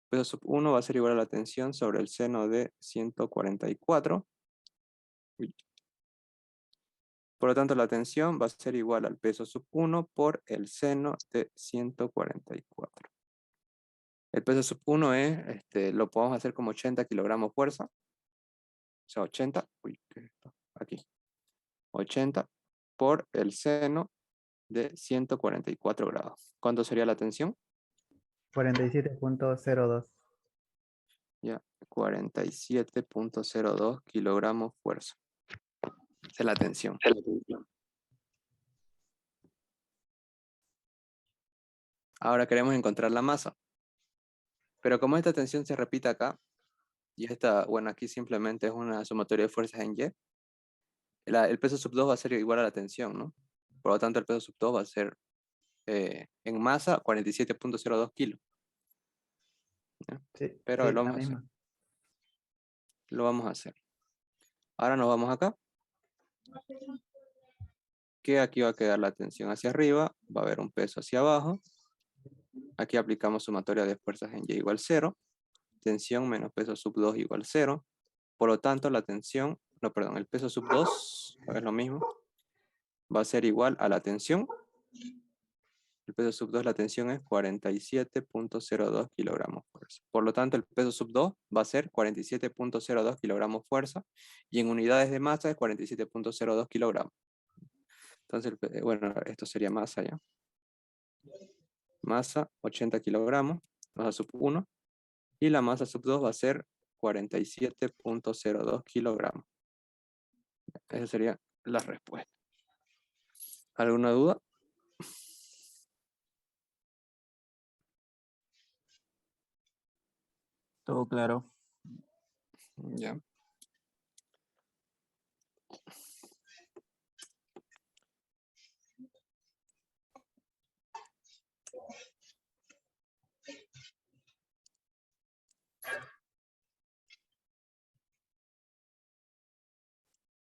Peso sub 1 va a ser igual a la tensión sobre el seno de 144. Uy. Por lo tanto, la tensión va a ser igual al peso sub 1 por el seno de 144. El peso sub 1 es, lo podemos hacer como 80 kilogramos fuerza. O sea, 80, uy, ¿qué es esto? Aquí. 80 por el seno de 144 grados. ¿Cuánto sería la tensión? 47.02. Ya, 47.02 kilogramos fuerza. Esa es la tensión. Ahora queremos encontrar la masa. Pero como esta tensión se repite acá, y esta, bueno, aquí simplemente es una sumatoria de fuerzas en Y, el peso sub 2 va a ser igual a la tensión, ¿no? Por lo tanto, el peso sub 2 va a ser en masa 47.02 kilos. ¿Ya? Sí, Pero sí, lo la vamos a hacer. misma. Lo vamos a hacer. Ahora nos vamos acá. Que aquí va a quedar la tensión hacia arriba, va a haber un peso hacia abajo. Aquí aplicamos sumatoria de fuerzas en Y igual 0. Tensión menos peso sub 2 igual 0. Por lo tanto, la tensión, no, perdón, el peso sub 2, es lo mismo, va a ser igual a la tensión. El peso sub 2, la tensión es 47.02 kilogramos fuerza. Por lo tanto, el peso sub 2 va a ser 47.02 kilogramos fuerza y en unidades de masa es 47.02 kilogramos. Entonces, bueno, esto sería masa ya. Masa 80 kilogramos, masa sub 1. Y la masa sub 2 va a ser 47.02 kilogramos. Esa sería la respuesta. ¿Alguna duda? Todo claro. Ya.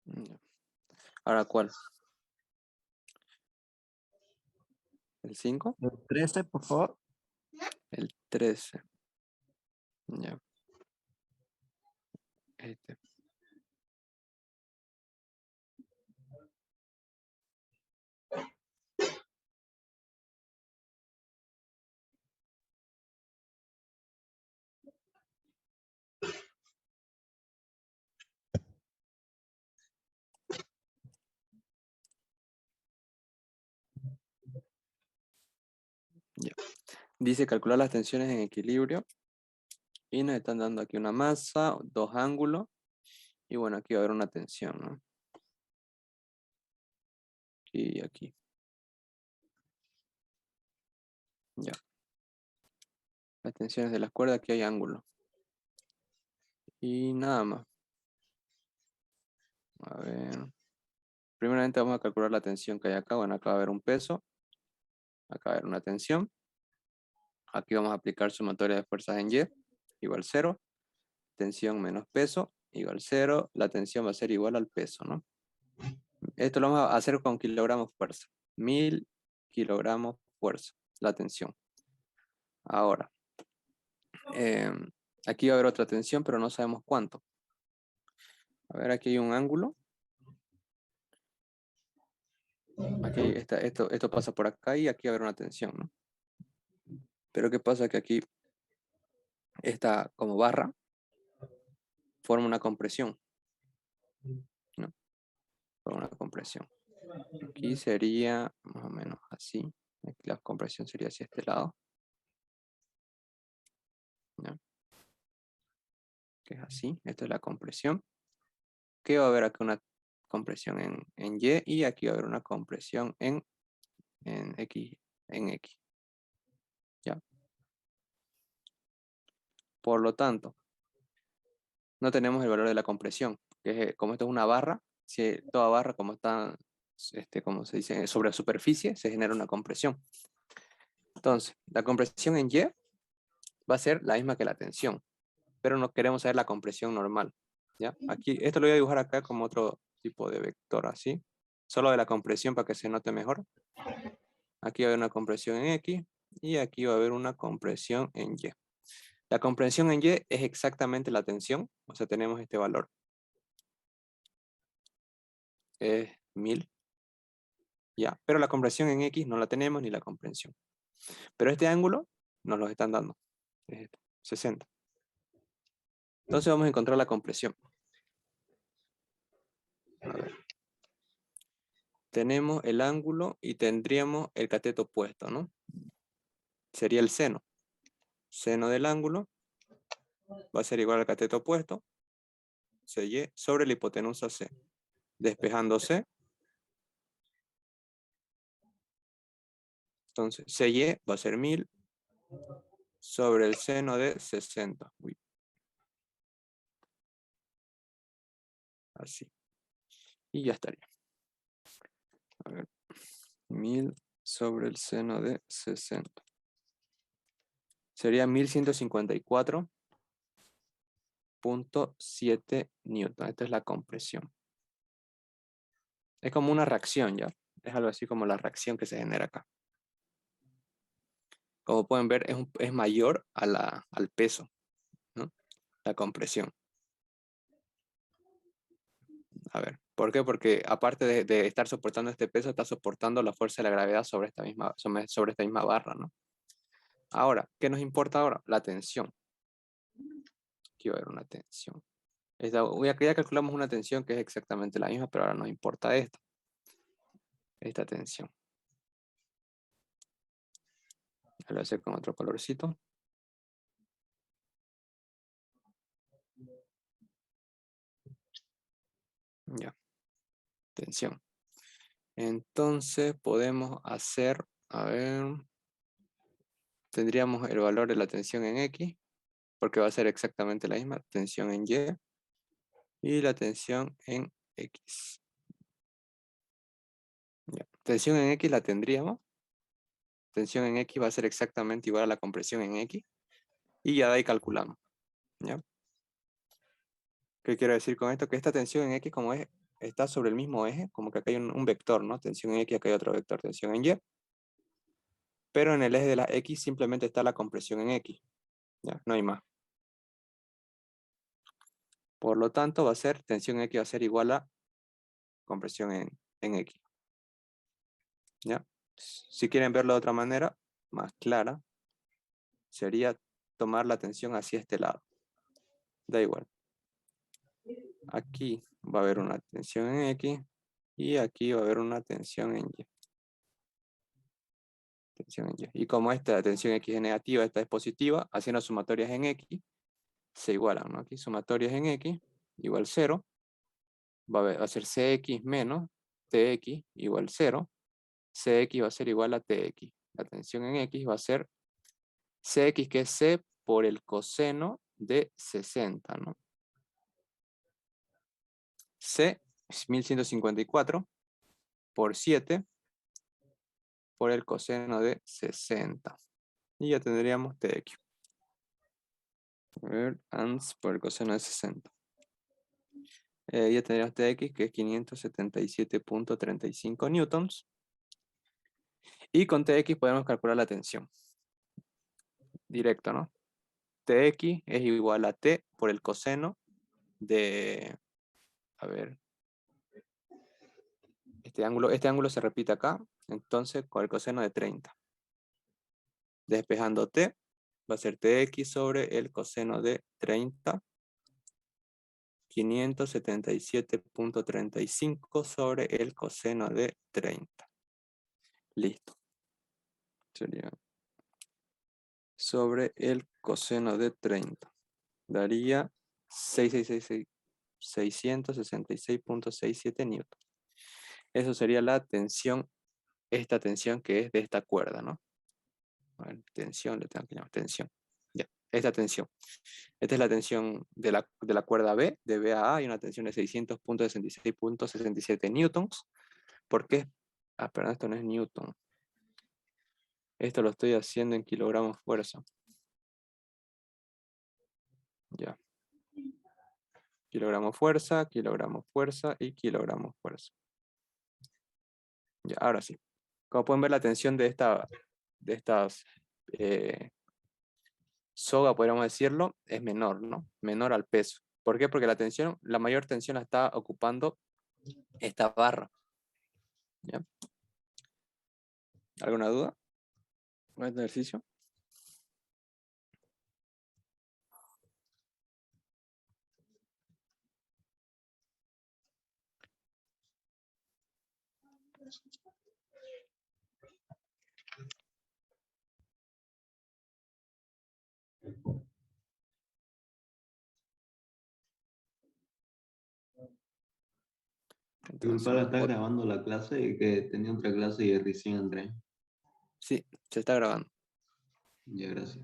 Ya. Ahora, ¿cuál? ¿El 5? El 13, por favor. El 13. Ya. Este. Ya. Dice calcular las tensiones en equilibrio. Y nos están dando aquí una masa, dos ángulos. Y bueno, aquí va a haber una tensión, ¿no? Aquí y aquí. Ya. Las tensiones de las cuerdas, aquí hay ángulos. Y nada más. A ver. Primeramente vamos a calcular la tensión que hay acá. Bueno, acá va a haber un peso. Acá va a haber una tensión. Aquí vamos a aplicar sumatoria de fuerzas en Y. Igual 0. Tensión menos peso. Igual 0. La tensión va a ser igual al peso, ¿no? Esto lo vamos a hacer con kilogramos fuerza. 1000 kilogramos fuerza, la tensión. Ahora, aquí va a haber otra tensión, pero no sabemos cuánto. A ver, aquí hay un ángulo. Aquí esto pasa por acá y aquí va a haber una tensión, ¿no? Pero ¿qué pasa? Que aquí esta como barra forma una compresión, ¿no? Forma una compresión. Aquí sería más o menos así. Aquí la compresión sería hacia este lado. ¿Ya? Que es así. Esta es la compresión. Que va a haber aquí una compresión en Y y aquí va a haber una compresión en X. ¿Ya? Por lo tanto, no tenemos el valor de la compresión. Que es, como esto es una barra, si toda barra como está, como se dice, sobre superficie, se genera una compresión. Entonces, la compresión en Y va a ser la misma que la tensión, pero no queremos saber la compresión normal. ¿Ya? Aquí, esto lo voy a dibujar acá como otro tipo de vector, así. Solo de la compresión para que se note mejor. Aquí va a haber una compresión en X y aquí va a haber una compresión en Y. La compresión en Y es exactamente la tensión, o sea, tenemos este valor. Es 1000. Ya, pero la compresión en X no la tenemos ni la comprensión. Pero este ángulo nos lo están dando. Es este, 60. Entonces vamos a encontrar la compresión. A ver. Tenemos el ángulo y tendríamos el cateto opuesto, ¿no? Sería el seno. Seno del ángulo va a ser igual al cateto opuesto, CY, sobre la hipotenusa C. Despejando C. Entonces, CY va a ser 1000 sobre el seno de 60. Uy. Así. Y ya estaría. A ver. 1000 sobre el seno de 60. Sería 1154.7 newton. Esta es la compresión. Es como una reacción, ¿ya? Es algo así como la reacción que se genera acá. Como pueden ver, es mayor al peso, ¿no? La compresión. A ver, ¿por qué? Porque aparte de estar soportando este peso, está soportando la fuerza de la gravedad sobre esta misma barra, ¿no? Ahora, ¿qué nos importa ahora? La tensión. Aquí va a haber una tensión. Ya calculamos una tensión que es exactamente la misma, pero ahora nos importa esta tensión. Lo voy a hacer con otro colorcito. Ya, tensión. Entonces podemos hacer, a ver, tendríamos el valor de la tensión en X, porque va a ser exactamente la misma, tensión en Y, y la tensión en X. Ya. Tensión en X la tendríamos. Tensión en X va a ser exactamente igual a la compresión en X. Y ya de ahí calculamos. ¿Ya? ¿Qué quiero decir con esto? Que esta tensión en X como está sobre el mismo eje, como que acá hay un vector, ¿no? Tensión en X, acá hay otro vector, tensión en Y. Pero en el eje de la X simplemente está la compresión en X. ¿Ya? No hay más. Por lo tanto, va a ser, tensión en X va a ser igual a compresión en X. ¿Ya? Si quieren verlo de otra manera, más clara, sería tomar la tensión hacia este lado. Da igual. Aquí va a haber una tensión en X y aquí va a haber una tensión en Y. Tensión en Y. Y como esta tensión X es negativa, esta es positiva, haciendo sumatorias en X, se igualan, ¿no? Aquí sumatorias en X igual 0. Va a ser CX menos TX igual 0. CX va a ser igual a TX. La tensión en X va a ser CX, que es C por el coseno de 60, ¿no? C es 1154 por 7 por el coseno de 60. Y ya tendríamos TX. A ver, ans por el coseno de 60. Ya tendríamos Tx, que es 577.35 newtons. Y con Tx podemos calcular la tensión. Directo, ¿no? Tx es igual a T por el coseno de... A ver. Este ángulo se repite acá. Entonces, con el coseno de 30. Despejando T, va a ser Tx sobre el coseno de 30. 577.35 sobre el coseno de 30. Listo. Sería sobre el coseno de 30. Daría 666.67 newton. Eso sería la tensión, esta tensión que es de esta cuerda, ¿no? A ver, tensión, le tengo que llamar tensión. Ya, esta tensión. Esta es la tensión de la cuerda B, de B a A, y una tensión de 600.66.67 newtons. ¿Por qué? Ah, perdón, esto no es newton. Esto lo estoy haciendo en kilogramos fuerza. Ya. Kilogramos fuerza y kilogramos fuerza. Ya, ahora sí. Como pueden ver, la tensión de estas soga, podríamos decirlo, es menor, ¿no? Menor al peso. ¿Por qué? Porque la mayor tensión la está ocupando esta barra. ¿Ya? ¿Alguna duda con este ejercicio? Disculpa, está Entonces, grabando la clase y que tenía otra clase y recién entré. sí, se está grabando. Ya, gracias.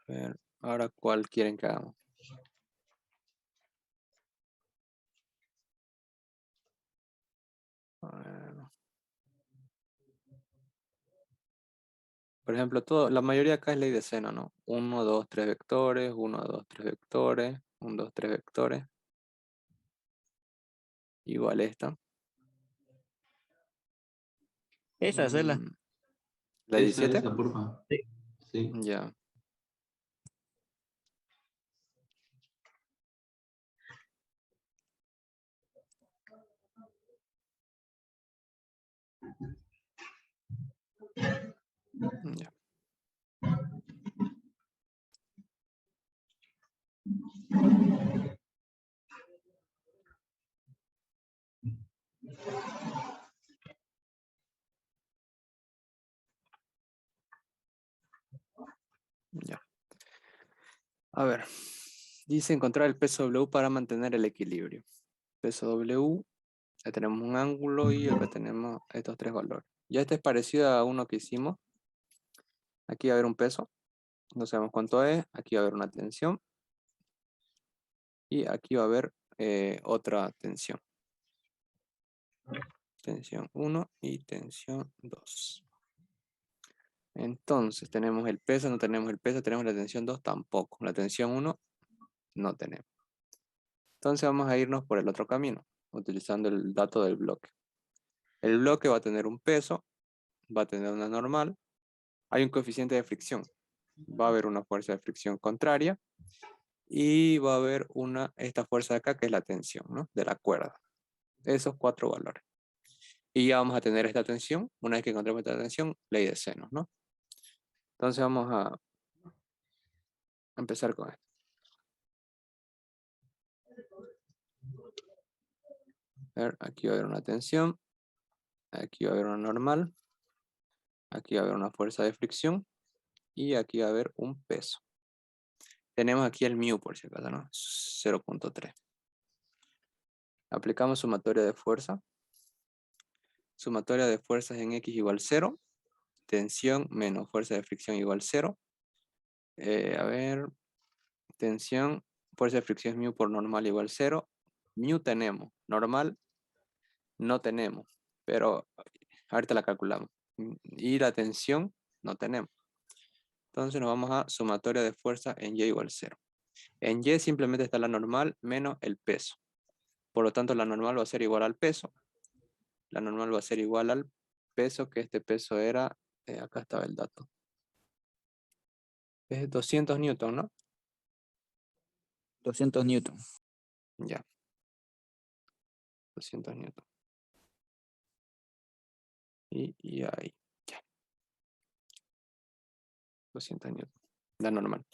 A ver, ahora, ¿cuál quieren que hagamos? A ver. Por ejemplo, la mayoría acá es ley de seno, ¿no? 1, 2, 3 vectores, 1, 2, 3 vectores, 1, 2, 3 vectores. Igual esta. Esa es la. ¿La 17? Esa, porfa. Sí. Sí. Ya. Ya. Ya. A ver. Dice encontrar el peso W para mantener el equilibrio. Peso W. Ya tenemos un ángulo y acá tenemos estos tres valores. Ya este es parecido a uno que hicimos. Aquí va a haber un peso. No sabemos cuánto es. Aquí va a haber una tensión. Y aquí va a haber otra tensión. Tensión 1 y tensión 2. Entonces tenemos el peso, no tenemos el peso, tenemos la tensión 2 tampoco. La tensión 1 no tenemos. Entonces vamos a irnos por el otro camino, utilizando el dato del bloque. El bloque va a tener un peso, va a tener una normal. Hay un coeficiente de fricción. Va a haber una fuerza de fricción contraria. Y va a haber esta fuerza de acá, que es la tensión, ¿no? De la cuerda. Esos cuatro valores. Y ya vamos a tener esta tensión. Una vez que encontremos esta tensión, ley de senos, ¿no? Entonces vamos a empezar con esto. A ver, aquí va a haber una tensión. Aquí va a haber una normal. Aquí va a haber una fuerza de fricción. Y aquí va a haber un peso. Tenemos aquí el mu por si acaso, ¿no? 0.3. Aplicamos sumatoria de fuerza. Sumatoria de fuerzas en X igual 0. Tensión menos fuerza de fricción igual 0. A ver, tensión, fuerza de fricción es mu por normal igual 0. Mu tenemos, normal no tenemos, pero ahorita la calculamos. Y la tensión no tenemos. Entonces nos vamos a sumatoria de fuerza en Y igual 0. En Y simplemente está la normal menos el peso. Por lo tanto, la normal va a ser igual al peso. La normal va a ser igual al peso, que este peso era, acá estaba el dato. Es 200 newton, ¿no? 200 newton. Ya. 200 newton. Y ahí. Ya. 200 newton. La normal.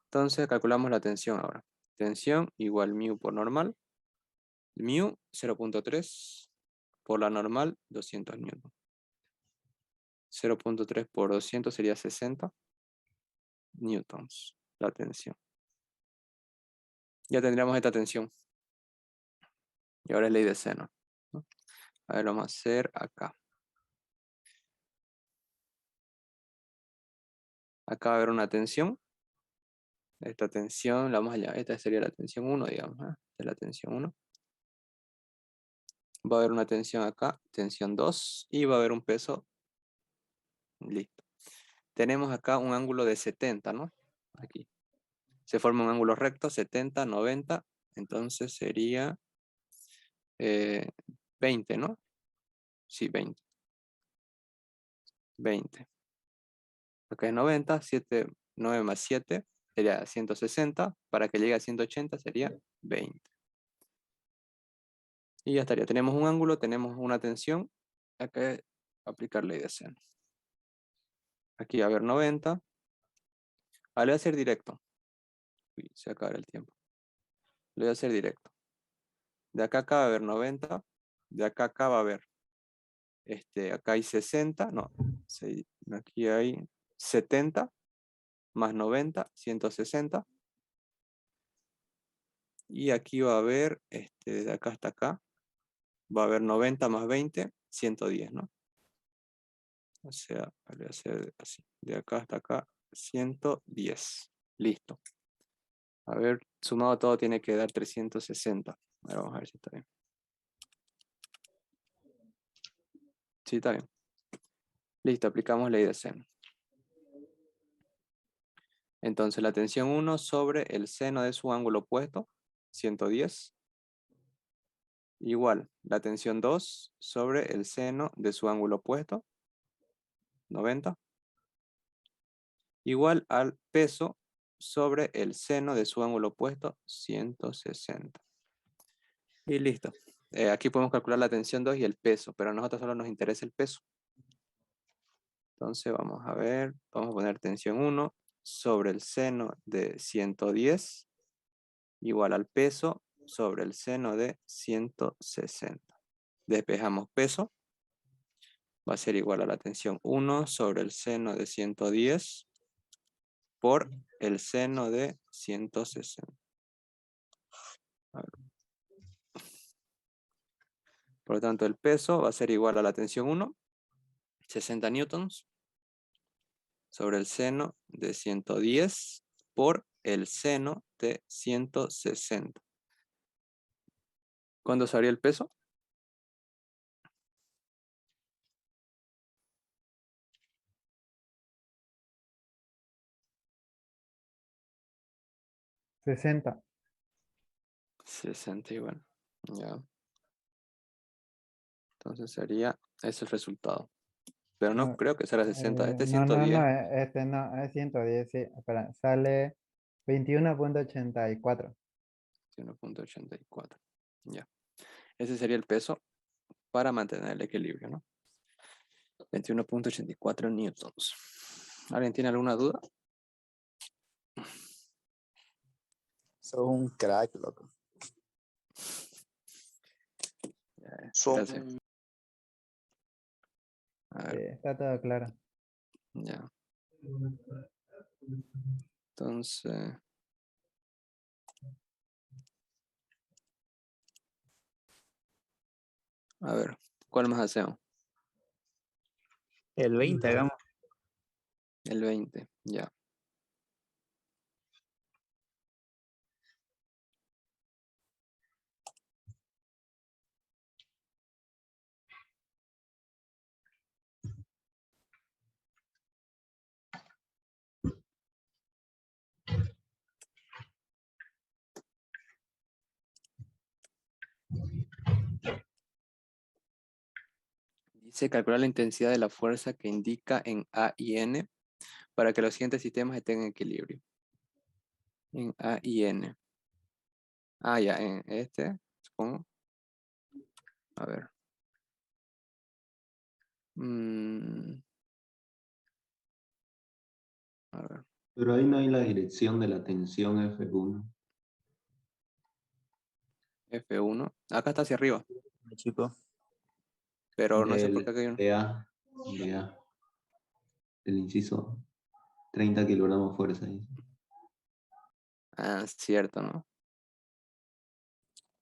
Entonces calculamos la tensión ahora. Tensión igual mu por normal. Mu 0.3 por la normal 200 newton. 0.3 por 200 sería 60 newtons la tensión. Ya tendríamos esta tensión. Y ahora es ley de seno, ¿no? A ver, vamos a hacer acá. Acá va a haber una tensión. Esta tensión, la vamos a llamar, esta sería la tensión 1, digamos. Esta es la tensión 1. Va a haber una tensión acá, tensión 2. Y va a haber un peso. Listo. Tenemos acá un ángulo de 70, ¿no? Aquí. Se forma un ángulo recto, 70, 90. Entonces sería 20, ¿no? Sí, 20. 20. Acá es 90, 7, 9 más 7 sería 160. Para que llegue a 180 sería 20. Y ya estaría. Tenemos un ángulo, tenemos una tensión. Acá es aplicar ley de seno. Aquí va a haber 90. Ah, le voy a hacer directo. Uy, se acaba el tiempo. Le voy a hacer directo. De acá a acá va a haber 90. De acá a acá va a haber. Acá hay 60. No. Aquí hay 70 más 90, 160. Y aquí va a haber, de acá hasta acá, va a haber 90 más 20, 110, ¿no? O sea, voy a hacer así. De acá hasta acá, 110. Listo. A ver, sumado todo tiene que dar 360. Ahora vamos a ver si está bien. Sí, está bien. Listo, aplicamos ley de seno. Entonces la tensión 1 sobre el seno de su ángulo opuesto, 110. Igual, la tensión 2 sobre el seno de su ángulo opuesto, 90. Igual al peso sobre el seno de su ángulo opuesto, 160. Y listo. Aquí podemos calcular la tensión 2 y el peso, pero a nosotros solo nos interesa el peso. Entonces vamos a ver, vamos a poner tensión 1 sobre el seno de 110 igual al peso sobre el seno de 160. Despejamos peso. Va a ser igual a la tensión 1 sobre el seno de 110 por el seno de 160. A ver. Por lo tanto, el peso va a ser igual a la tensión 1, 60 newtons, sobre el seno de 110 por el seno de 160. ¿Cuándo se haría el peso? ¿60? 60 igual. Ya. Entonces sería, ese es el resultado. Pero no No, creo que sea 60, este es no, no, 110. no, este no, es 110, sí. Espera, sale 21.84. 1.84. Ya. Ese sería el peso para mantener el equilibrio, ¿no? 21.84 newtons. ¿Alguien tiene alguna duda? Son un crack, loco. Gracias. A ver, Está todo claro. ya. Entonces, a ver, ¿cuál más hacemos? El 20, hagamos. El 20, ya. Dice calcular la intensidad de la fuerza que indica en A y N para que los siguientes sistemas estén en equilibrio. En A y N. Ah, ya, en este, supongo. A ver. A ver. Pero ahí no hay la dirección de la tensión F1. F1. Acá está hacia arriba, Chico. pero no sé por qué Del aquí hay un... de A, del inciso 30 kilogramos fuerza. Ahí. Ah, es cierto, ¿no?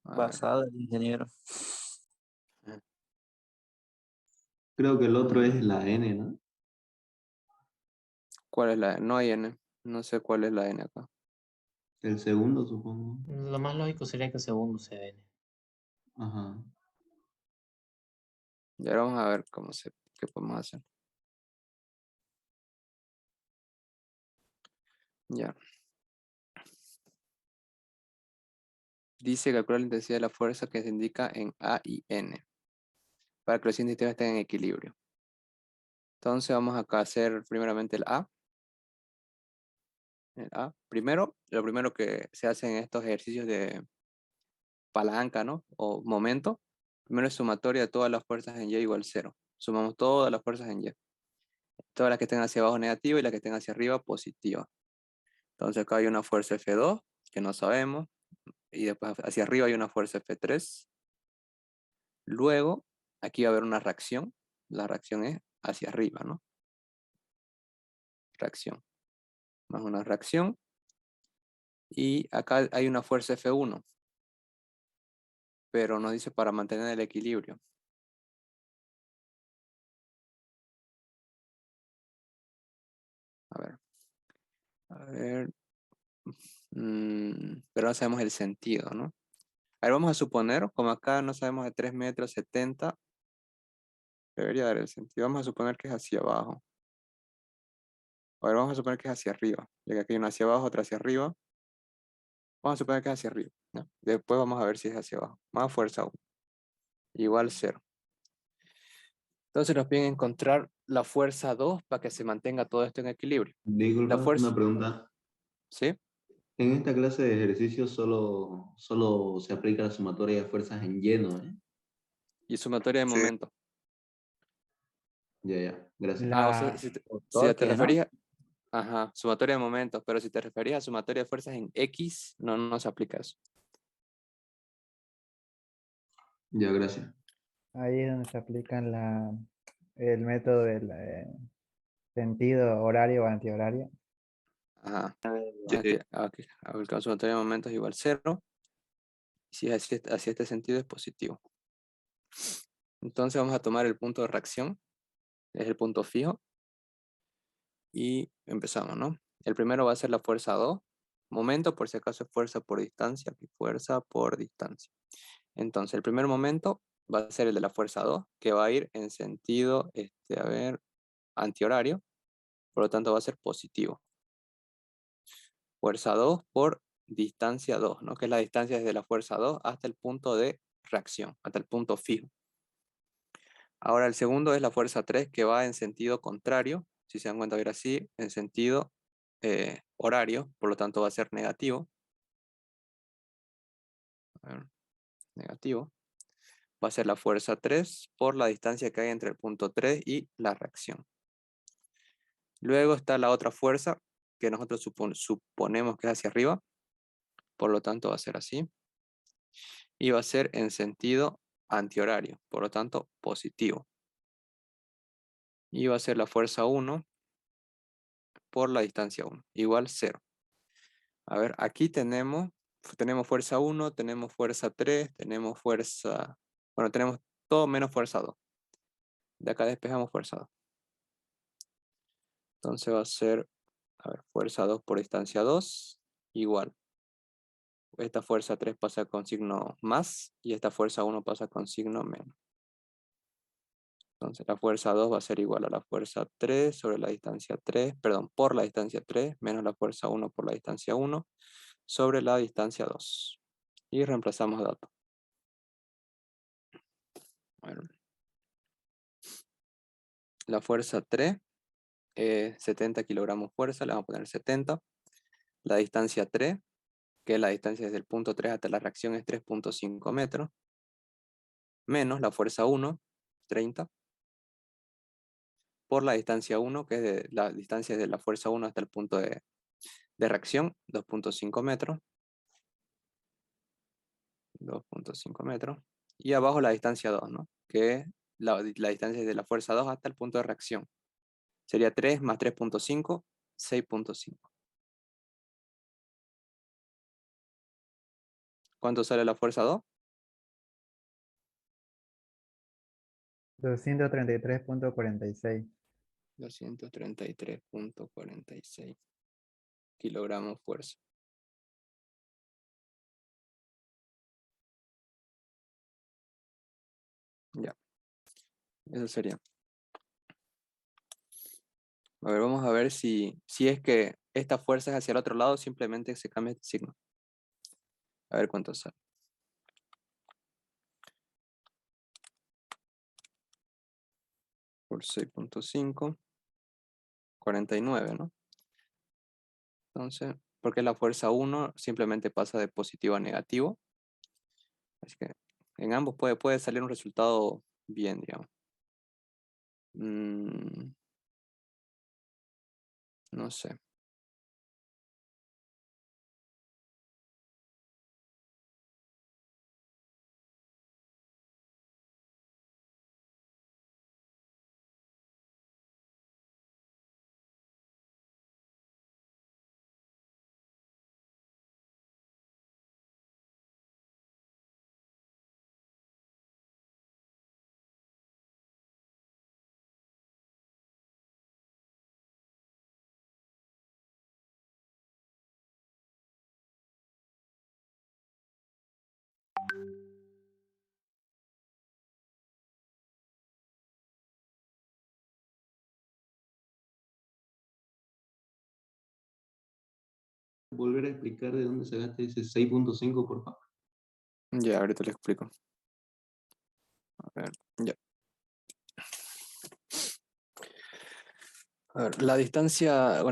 A ver. Basado el ingeniero. Creo que el otro es la N, ¿no? ¿Cuál es la N? No hay N. No sé cuál es la N acá. El segundo, supongo. Lo más lógico sería que el segundo se den. Ajá. Y ahora vamos a ver qué podemos hacer. Ya. Dice calcular la intensidad de la fuerza que se indica en A y N para que los siguientes sistemas estén en equilibrio. Entonces vamos acá a hacer primeramente el A. El A. Primero, lo primero que se hace en estos ejercicios de palanca, ¿no? O momento. Primero es sumatoria de todas las fuerzas en Y igual 0. Sumamos todas las fuerzas en Y. Todas las que estén hacia abajo negativa y las que estén hacia arriba positiva. Entonces acá hay una fuerza F2 que no sabemos. Y después hacia arriba hay una fuerza F3. Luego, aquí va a haber una reacción. La reacción es hacia arriba, ¿no? Reacción. Más una reacción. Y acá hay una fuerza F1. Pero nos dice para mantener el equilibrio. A ver. A ver. Pero no sabemos el sentido, ¿no? A ver, vamos a suponer, como acá no sabemos de 3 metros 70, debería dar el sentido. Vamos a suponer que es hacia abajo. A ver, vamos a suponer que es hacia arriba. Ya que aquí hay una hacia abajo, otra hacia arriba. Vamos a suponer que es hacia arriba, ¿no? Después vamos a ver si es hacia abajo. Más fuerza 1. Igual 0. Entonces nos piden encontrar la fuerza 2 para que se mantenga todo esto en equilibrio. Disculpa, La fuerza, una pregunta. ¿sí? En esta clase de ejercicios solo se aplica la sumatoria de fuerzas en lleno, ¿eh? Y sumatoria de Sí. momento. Ya, gracias. O sea, La, si te Torque, ¿no? referías... Ajá, sumatoria de momentos, pero si te referías a sumatoria de fuerzas en X, no se aplica eso. Ya, gracias. ahí es donde se aplican el método del sentido horario o antihorario. Ajá. Sí. Aquí, el sumatoria de momentos es igual 0. Si es hacia este sentido es positivo. Entonces vamos a tomar el punto de reacción. Es el punto fijo. Y empezamos, ¿no? El primero va a ser la fuerza 2. Momento, por si acaso es fuerza por distancia. Aquí fuerza por distancia. Entonces, el primer momento va a ser el de la fuerza 2, que va a ir en sentido, antihorario. Por lo tanto, va a ser positivo. Fuerza 2 por distancia 2, ¿no? Que es la distancia desde la fuerza 2 hasta el punto de reacción, hasta el punto fijo. Ahora el segundo es la fuerza 3, que va en sentido contrario. Si se dan cuenta, ver así, en sentido horario, por lo tanto va a ser negativo. A ver, negativo. Va a ser la fuerza 3 por la distancia que hay entre el punto 3 y la reacción. Luego está la otra fuerza que nosotros suponemos que es hacia arriba. Por lo tanto va a ser así. Y va a ser en sentido antihorario. Por lo tanto positivo. Y va a ser la fuerza 1 por la distancia 1. Igual 0. A ver, aquí tenemos fuerza 1, tenemos fuerza 3, tenemos fuerza... Bueno, tenemos todo menos fuerza 2. De acá despejamos fuerza 2. Entonces va a ser, a ver, fuerza 2 por distancia 2, igual. Esta fuerza 3 pasa con signo más y esta fuerza 1 pasa con signo menos. Entonces la fuerza 2 va a ser igual a la fuerza 3 sobre la distancia 3, perdón, por la distancia 3, menos la fuerza 1 por la distancia 1, sobre la distancia 2. Y reemplazamos datos. Bueno. la fuerza 3 es 70 kilogramos fuerza, le vamos a poner 70. La distancia 3, que es la distancia desde el punto 3 hasta la reacción, es 3.5 metros, menos la fuerza 1, 30, por la distancia 1, que es la distancia de la fuerza 1 hasta el punto de reacción, 2.5 metros. 2.5 metros. Y abajo la distancia 2, ¿no? Que es la distancia de la fuerza 2 hasta el punto de reacción. Sería 3 más 3.5, 6.5. ¿Cuánto sale la fuerza 2? 233.46. 233.46 kilogramos fuerza. Ya. Eso sería. A ver, vamos a ver si es que esta fuerza es hacia el otro lado, simplemente se cambia este signo. A ver cuánto sale. Por 6.5, 49, ¿no? Entonces, porque la fuerza 1 simplemente pasa de positivo a negativo. Así que en ambos puede salir un resultado bien, digamos. No sé. Volver a explicar de dónde sacaste ese 6.5, por favor. Ya, ahorita le explico. A ver, ya. A ver, la distancia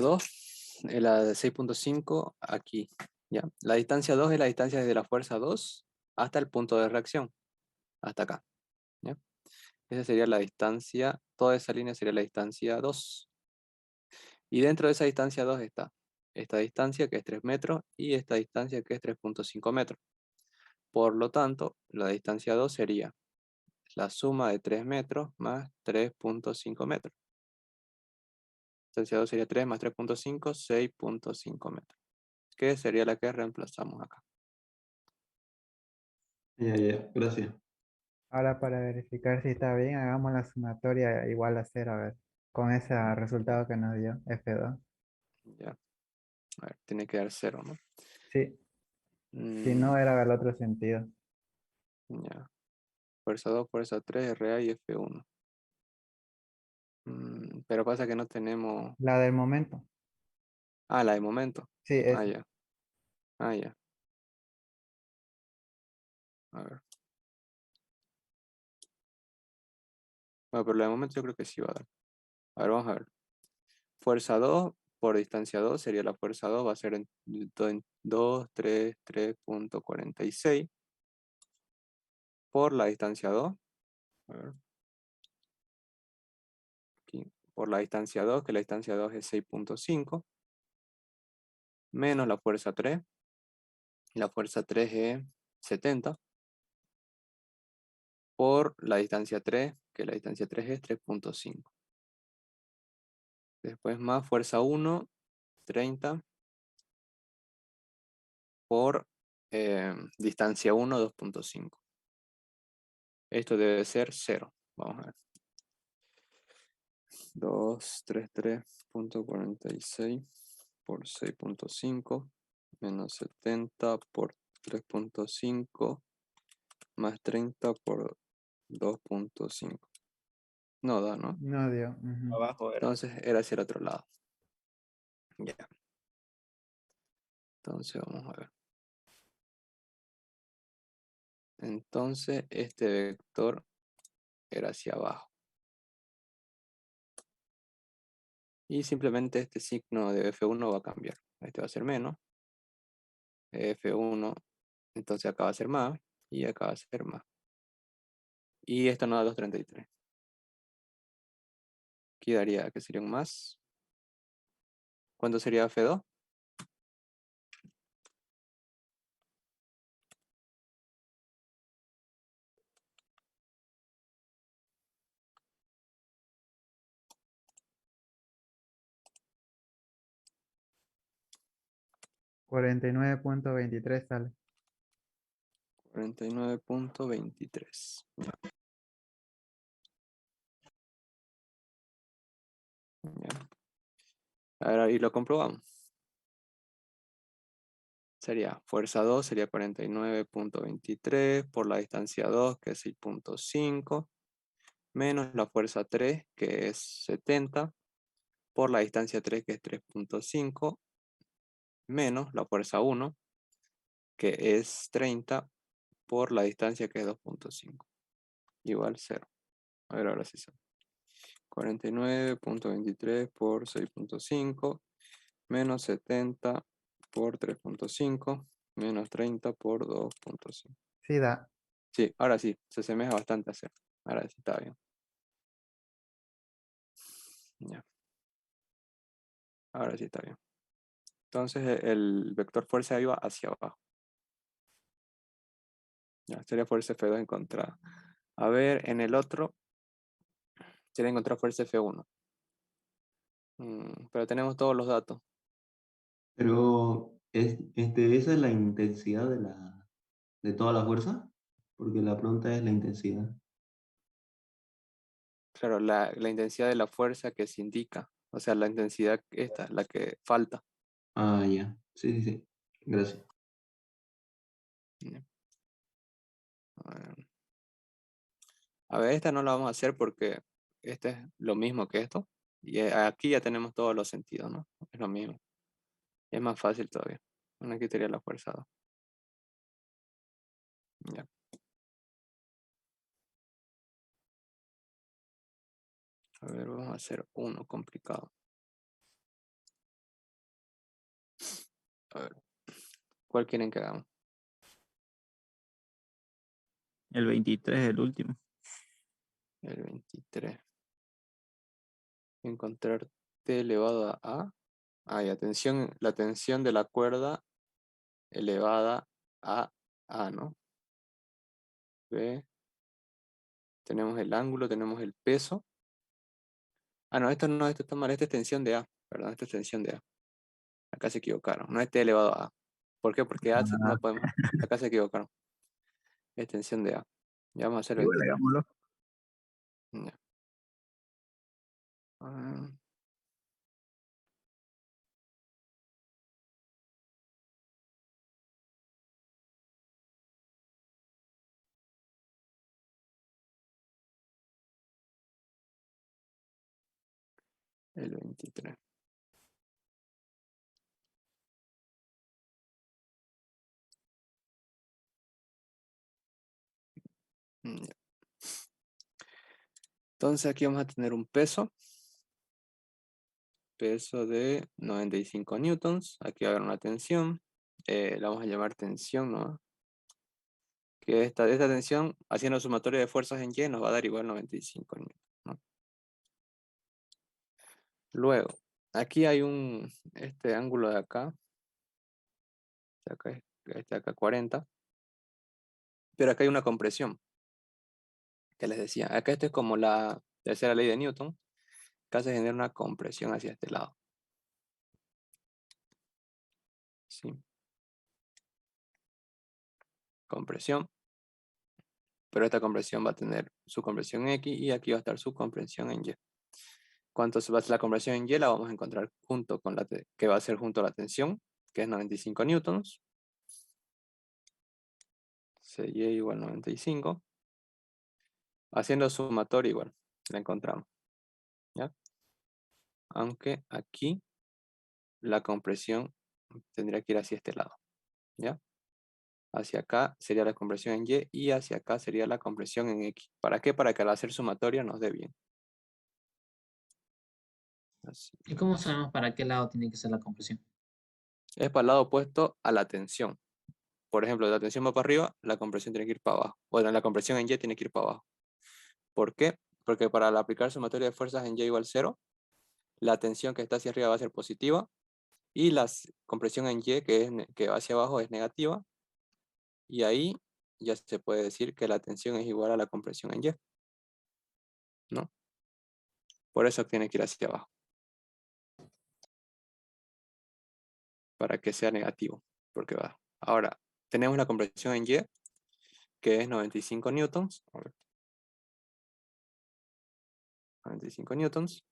2 es la de 6.5 aquí. Ya. La distancia 2 es la distancia desde la fuerza 2 hasta el punto de reacción. Hasta acá. ¿Ya? Esa sería la distancia, toda esa línea sería la distancia 2. Y dentro de esa distancia 2 está esta distancia que es 3 metros y esta distancia que es 3.5 metros. Por lo tanto, la distancia 2 sería la suma de 3 metros más 3.5 metros. La distancia 2 sería 3 más 3.5, 6.5 metros. Que sería la que reemplazamos acá. Ya, gracias. Ahora para verificar si está bien, hagamos la sumatoria igual a 0, a ver, con ese resultado que nos dio F2. Ya. A ver, tiene que dar 0, ¿no? Sí, si no era el otro sentido. Ya. Fuerza 2, fuerza 3, RA y F1. Pero pasa que no tenemos... La del momento. Ah, la de momento. Sí, Ah, es ya. Ah, ya. A ver. Bueno, pero la de momento yo creo que sí va a dar. A ver, vamos a ver. Fuerza 2 por distancia 2 sería la fuerza 2, va a ser en 233.46 por la distancia 2. A ver. Aquí. Por la distancia 2, que la distancia 2 es 6.5, menos la fuerza 3. La fuerza 3 es 70 por la distancia 3, que la distancia 3 es 3.5. Después más fuerza 1, 30 por distancia 1, 2.5. Esto debe ser 0. Vamos a ver. 233.46 por 6.5 menos 70 por 3.5 más 30 por 2.5. No da, ¿no? no dio. Ujú. Abajo era. Entonces era hacia el otro lado. Ya. Entonces vamos a ver. Entonces este vector era hacia abajo. Y simplemente este signo de F1 va a cambiar. Este va a ser menos. F1, entonces acá va a ser más. Y acá va a ser más. Y esto nos da 233. Aquí daría que sería un más. ¿Cuánto sería F2? $49.23 sale. 49.23. Ya. Ahora, y lo comprobamos. Sería fuerza 2, sería 49.23 por la distancia 2, que es 6.5, menos la fuerza 3, que es 70, por la distancia 3, que es 3.5, menos la fuerza 1, que es 30, por la distancia, que es 2.5, igual 0. A ver, ahora sí sale. 49.23 por 6.5, menos 70 por 3.5, menos 30 por 2.5. Sí da. Sí, ahora sí, se asemeja bastante a 0. Ahora sí está bien. Ya. Ahora sí está bien. Entonces el vector fuerza iba hacia abajo. Ya, sería fuerza F2 encontrada. A ver, en el otro sería encontrar fuerza F1. Pero tenemos todos los datos. Pero esa es la intensidad de toda la fuerza, porque la pregunta es la intensidad. Claro, la intensidad de la fuerza que se indica. O sea, la intensidad esta, la que falta. Ah, ya. Sí, sí, sí. Gracias. Ya. A ver, esta no la vamos a hacer porque este es lo mismo que esto. Y aquí ya tenemos todos los sentidos, ¿no? Es lo mismo. Es más fácil todavía. Bueno, aquí sería la fuerza 2. Ya. A ver, vamos a hacer uno complicado. A ver, ¿cuál quieren que hagamos? El 23, el último. El 23. Encontrar T elevado a A. Ah, y atención, la tensión de la cuerda elevada a A, ¿no? B. Tenemos el ángulo, tenemos el peso. Ah, no, esto no, esto está mal, esta es tensión de A. Perdón, esta es tensión de A. Acá se equivocaron. No es T elevado a A. ¿Por qué? Porque A Ah, no podemos. Acá se equivocaron. Es tensión de A. Ya vamos a hacer igual 23. hagámoslo. Ya. Ah, el 23. Ya. Entonces aquí vamos a tener un peso. Peso de 95 newtons. Aquí va a haber una tensión. La vamos a llamar tensión, ¿no? Que esta tensión, haciendo sumatoria de fuerzas en Y, nos va a dar igual 95 newtons, ¿no? Luego, aquí hay este ángulo de acá. Este acá 40. Pero acá hay una compresión. Que les decía. Acá esto es como la tercera ley de Newton. Acá se genera una compresión hacia este lado. ¿Sí? Compresión. Pero esta compresión va a tener su compresión en X y aquí va a estar su compresión en Y. ¿Cuánto se va a hacer la compresión en Y? La vamos a encontrar junto con que va a ser junto a la tensión, que es 95 newtons. CY igual 95. Haciendo sumatorio igual, la encontramos. ¿Ya? Aunque aquí la compresión tendría que ir hacia este lado. ¿Ya? Hacia acá sería la compresión en Y y hacia acá sería la compresión en X. ¿Para qué? Para que al hacer sumatoria nos dé bien. Así. ¿Y cómo sabemos para qué lado tiene que ser la compresión? Es para el lado opuesto a la tensión. Por ejemplo, la tensión va para arriba, la compresión tiene que ir para abajo. Bueno, la compresión en Y tiene que ir para abajo. ¿Por qué? Porque para aplicar sumatoria de fuerzas en Y igual 0, la tensión que está hacia arriba va a ser positiva y la compresión en Y que va hacia abajo es negativa. Y ahí ya se puede decir que la tensión es igual a la compresión en Y, ¿no? Por eso tiene que ir hacia abajo. Para que sea negativo, porque va. Ahora, tenemos la compresión en Y, que es 95 newtons. A ver. 95 newtons.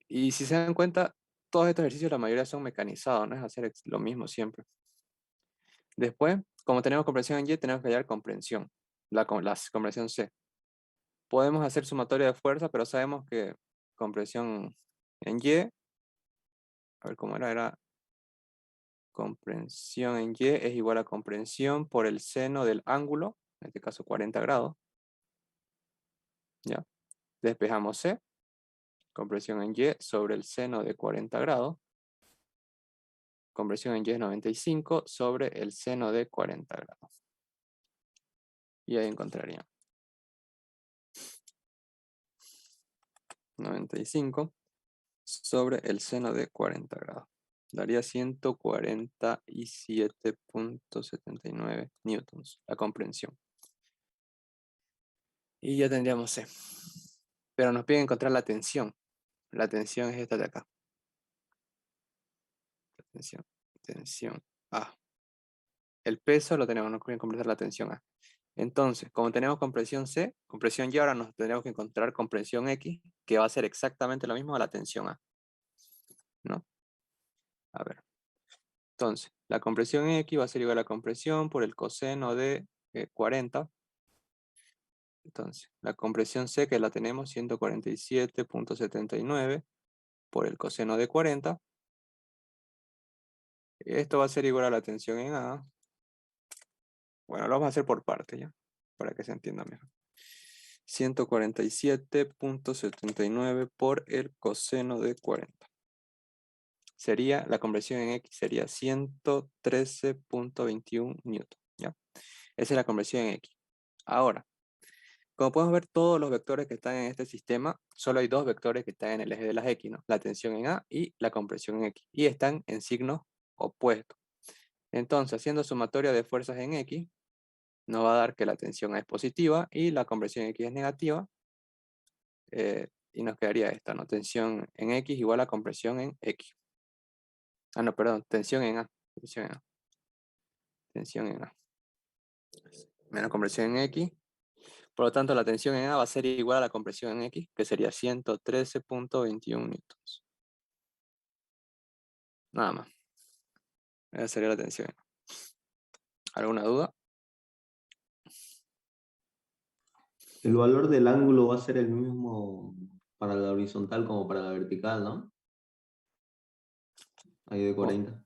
Y si se dan cuenta, todos estos ejercicios, la mayoría son mecanizados, no es hacer lo mismo siempre. Después, como tenemos compresión en Y, tenemos que hallar comprensión, la compresión C. Podemos hacer sumatoria de fuerza, pero sabemos que compresión en Y, a ver cómo era comprensión en Y es igual a comprensión por el seno del ángulo, en este caso 40 grados. ¿Ya? Despejamos C, compresión en Y sobre el seno de 40 grados. Compresión en Y es 95 sobre el seno de 40 grados. Y ahí encontraría 95 sobre el seno de 40 grados. Daría 147.79 newtons la comprensión. Y ya tendríamos C. Pero nos piden encontrar la tensión. La tensión es esta de acá. Tensión A. El peso lo tenemos, no quieren completar la tensión A. Entonces, como tenemos compresión C, compresión Y, ahora nos tendremos que encontrar compresión X, que va a ser exactamente lo mismo a la tensión A. ¿No? A ver. Entonces, la compresión X va a ser igual a la compresión por el coseno de 40. Entonces, la compresión C, que la tenemos, 147.79 por el coseno de 40. Esto va a ser igual a la tensión en A. Bueno, lo vamos a hacer por partes, ¿ya? Para que se entienda mejor. 147.79 por el coseno de 40. Sería, la conversión en X sería 113.21 newton, ¿ya? Esa es la conversión en X. Ahora, como podemos ver, todos los vectores que están en este sistema, solo hay dos vectores que están en el eje de las X, ¿no? La tensión en A y la compresión en X. Y están en signos opuestos. Entonces, haciendo sumatoria de fuerzas en X, nos va a dar que la tensión A es positiva y la compresión en X es negativa. Y nos quedaría esta, ¿no? Tensión en X igual a compresión en X. Ah, no, perdón, tensión en A. Tensión en A. Tensión en A. Menos compresión en X. Por lo tanto, la tensión en A va a ser igual a la compresión en X, que sería 113.21 newtons. Nada más. Esa sería la tensión en A. ¿Alguna duda? El valor del ángulo va a ser el mismo para la horizontal como para la vertical, ¿no? Ahí de 40.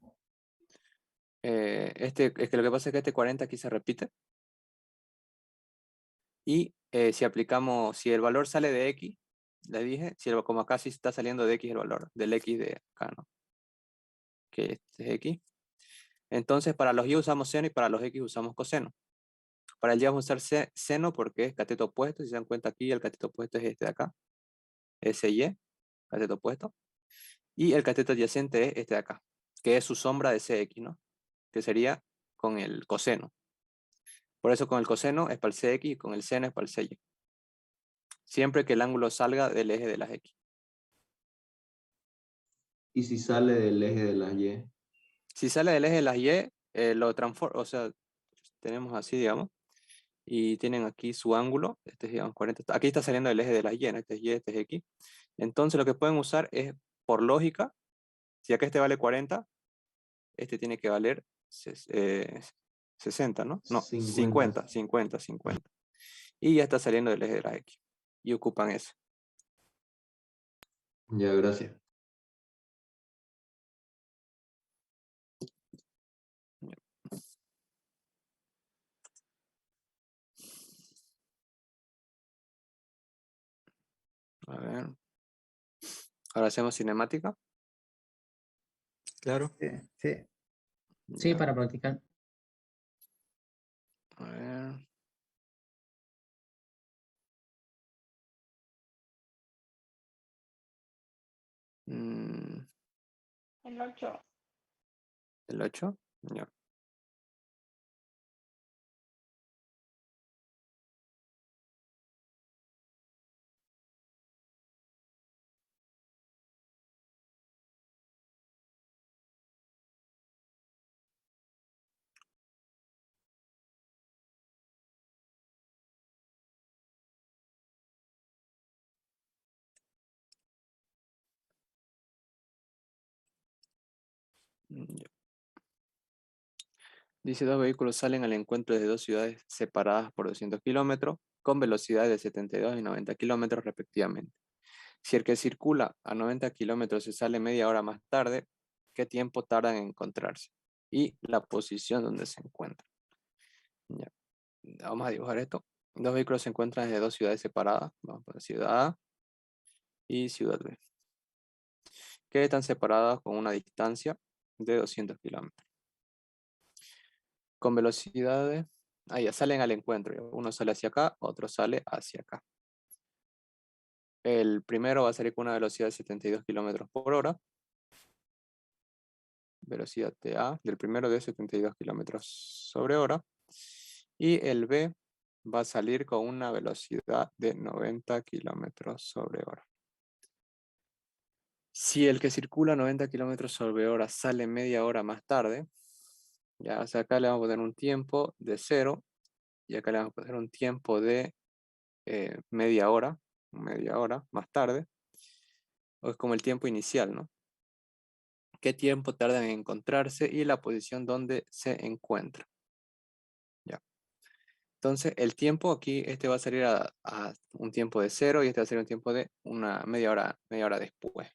Es que lo que pasa es que este 40 aquí se repite. Y si aplicamos, si el valor sale de X, le dije, como acá sí está saliendo de X el valor, del X de acá, ¿no? Que este es X. Entonces para los Y usamos seno y para los X usamos coseno. Para el Y vamos a usar seno porque es cateto opuesto. Si se dan cuenta aquí, el cateto opuesto es este de acá. SY, cateto opuesto. Y el cateto adyacente es este de acá, que es su sombra de CX, ¿no? Que sería con el coseno. Por eso con el coseno es para el CX y con el seno es para el CY. Siempre que el ángulo salga del eje de las X. ¿Y si sale del eje de las Y? Si sale del eje de las Y, lo transforma, o sea, tenemos así, digamos, y tienen aquí su ángulo, este es, digamos, 40, aquí está saliendo del eje de las Y, ¿no? Este es Y, este es X. Entonces lo que pueden usar es, por lógica, si acá este vale 40, este tiene que valer 60, ¿no? No, 50. 50. Y ya está saliendo del eje de las X. Y ocupan ese. Ya, gracias. A ver. Ahora hacemos cinemática. Claro. Sí, sí. Sí, Ya, para practicar. a ver. Mm, El 8. ¿El 8? Ya. Ya. Dice, dos vehículos salen al encuentro de dos ciudades separadas por 200 kilómetros con velocidades de 72 y 90 kilómetros respectivamente. Si el que circula a 90 kilómetros se sale media hora más tarde, ¿qué tiempo tardan en encontrarse? Y la posición donde se encuentran. Ya. Vamos a dibujar esto. Dos vehículos se encuentran desde dos ciudades separadas. Vamos a poner ciudad A y ciudad B, que están separadas con una distancia de 200 kilómetros. Con velocidades, ya salen al encuentro. Uno sale hacia acá, otro sale hacia acá. El primero va a salir con una velocidad de 72 kilómetros por hora. Velocidad TA del primero de 72 kilómetros sobre hora. Y el B va a salir con una velocidad de 90 kilómetros sobre hora. Si el que circula a 90 kilómetros sobre hora sale media hora más tarde, ya, o sea, acá le vamos a poner un tiempo de 0 y acá le vamos a poner un tiempo de media hora más tarde, o es como el tiempo inicial, ¿no? ¿Qué tiempo tardan en encontrarse y la posición donde se encuentra? Ya. Entonces, el tiempo aquí, este va a salir a un tiempo de 0 y este va a ser un tiempo de una media hora después.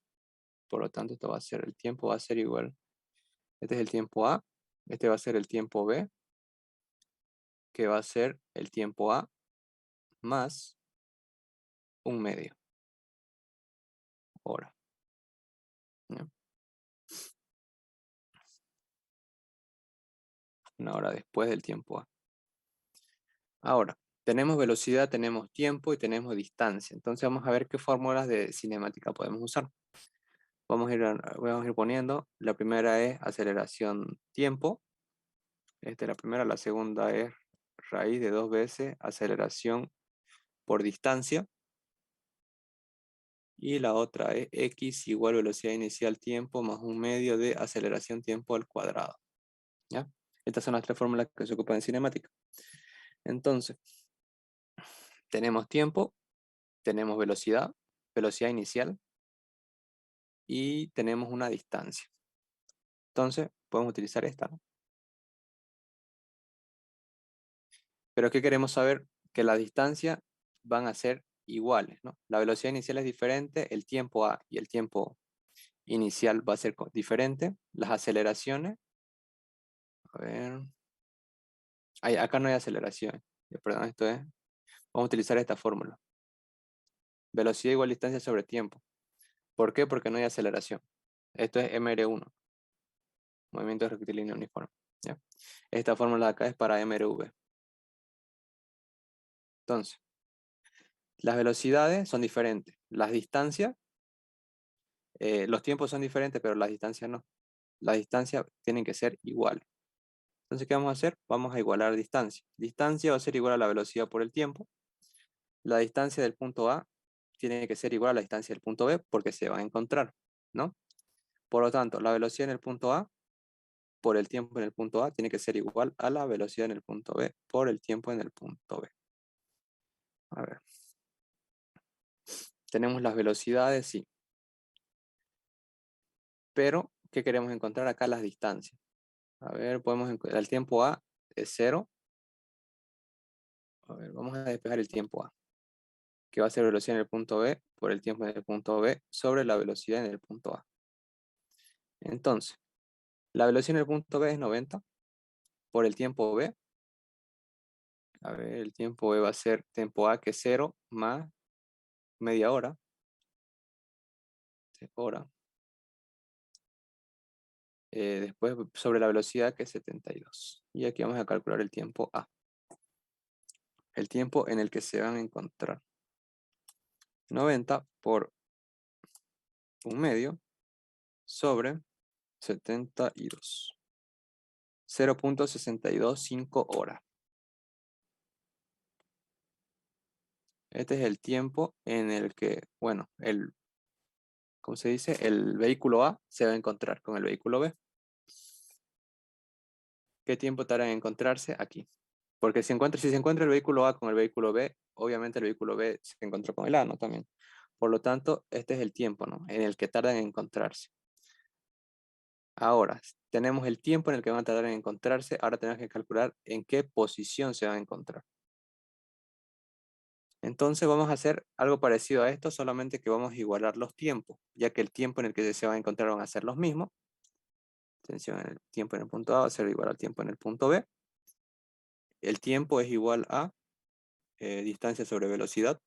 Por lo tanto, esto va a ser, el tiempo va a ser igual. Este es el tiempo A, este va a ser el tiempo B, que va a ser el tiempo A más un medio hora. ¿Ya? Una hora después del tiempo A. Ahora, tenemos velocidad, tenemos tiempo y tenemos distancia. Entonces vamos a ver qué fórmulas de cinemática podemos usar. Vamos a ir poniendo. La primera es aceleración tiempo. Esta es la primera. La segunda es raíz de 2 veces aceleración por distancia. Y la otra es x igual velocidad inicial tiempo más un medio de aceleración tiempo al cuadrado. ¿Ya? Estas son las tres fórmulas que se ocupan en cinemática. Entonces, tenemos tiempo, tenemos velocidad inicial y tenemos una distancia. Entonces, podemos utilizar esta, ¿no? Pero ¿qué queremos saber? Que las distancias van a ser iguales, ¿no? La velocidad inicial es diferente, el tiempo A y el tiempo inicial va a ser diferente. Las aceleraciones, a ver, acá no hay aceleración, perdón, esto es, vamos a utilizar esta fórmula. Velocidad igual distancia sobre tiempo. ¿Por qué? Porque no hay aceleración. Esto es MR1, movimiento rectilíneo uniforme. ¿Ya? Esta fórmula de acá es para MRV. Entonces, las velocidades son diferentes. Las distancias, los tiempos son diferentes, pero las distancias no. Las distancias tienen que ser iguales. Entonces, ¿qué vamos a hacer? Vamos a igualar distancia. Distancia va a ser igual a la velocidad por el tiempo. La distancia del punto A tiene que ser igual a la distancia del punto B porque se va a encontrar, ¿no? Por lo tanto, la velocidad en el punto A por el tiempo en el punto A tiene que ser igual a la velocidad en el punto B por el tiempo en el punto B. A ver. Tenemos las velocidades, sí. Pero, ¿qué queremos encontrar acá? Las distancias. A ver, podemos encontrar el tiempo A es 0. A ver, vamos a despejar el tiempo A, que va a ser velocidad en el punto B por el tiempo en el punto B sobre la velocidad en el punto A. Entonces, la velocidad en el punto B es 90 por el tiempo B. A ver, el tiempo B va a ser tiempo A que es 0 más media hora. dice hora. Después sobre la velocidad, que es 72. Y aquí vamos a calcular el tiempo A. El tiempo en el que se van a encontrar. 90 por 1/2 sobre 72. 0.625 horas. Este es el tiempo en el que, bueno, ¿cómo se dice? El vehículo A se va a encontrar con el vehículo B. ¿Qué tiempo tarda en encontrarse? Aquí. Porque si se encuentra el vehículo A con el vehículo B, obviamente el vehículo B se encontró con el A, ¿no? También. Por lo tanto, este es el tiempo, ¿no? En el que tardan en encontrarse. Ahora, tenemos el tiempo en el que van a tardar en encontrarse. Ahora tenemos que calcular en qué posición se van a encontrar. Entonces vamos a hacer algo parecido a esto, solamente que vamos a igualar los tiempos, ya que el tiempo en el que se van a encontrar van a ser los mismos. Atención, el tiempo en el punto A va a ser igual al tiempo en el punto B. El tiempo es igual a distancia sobre velocidad.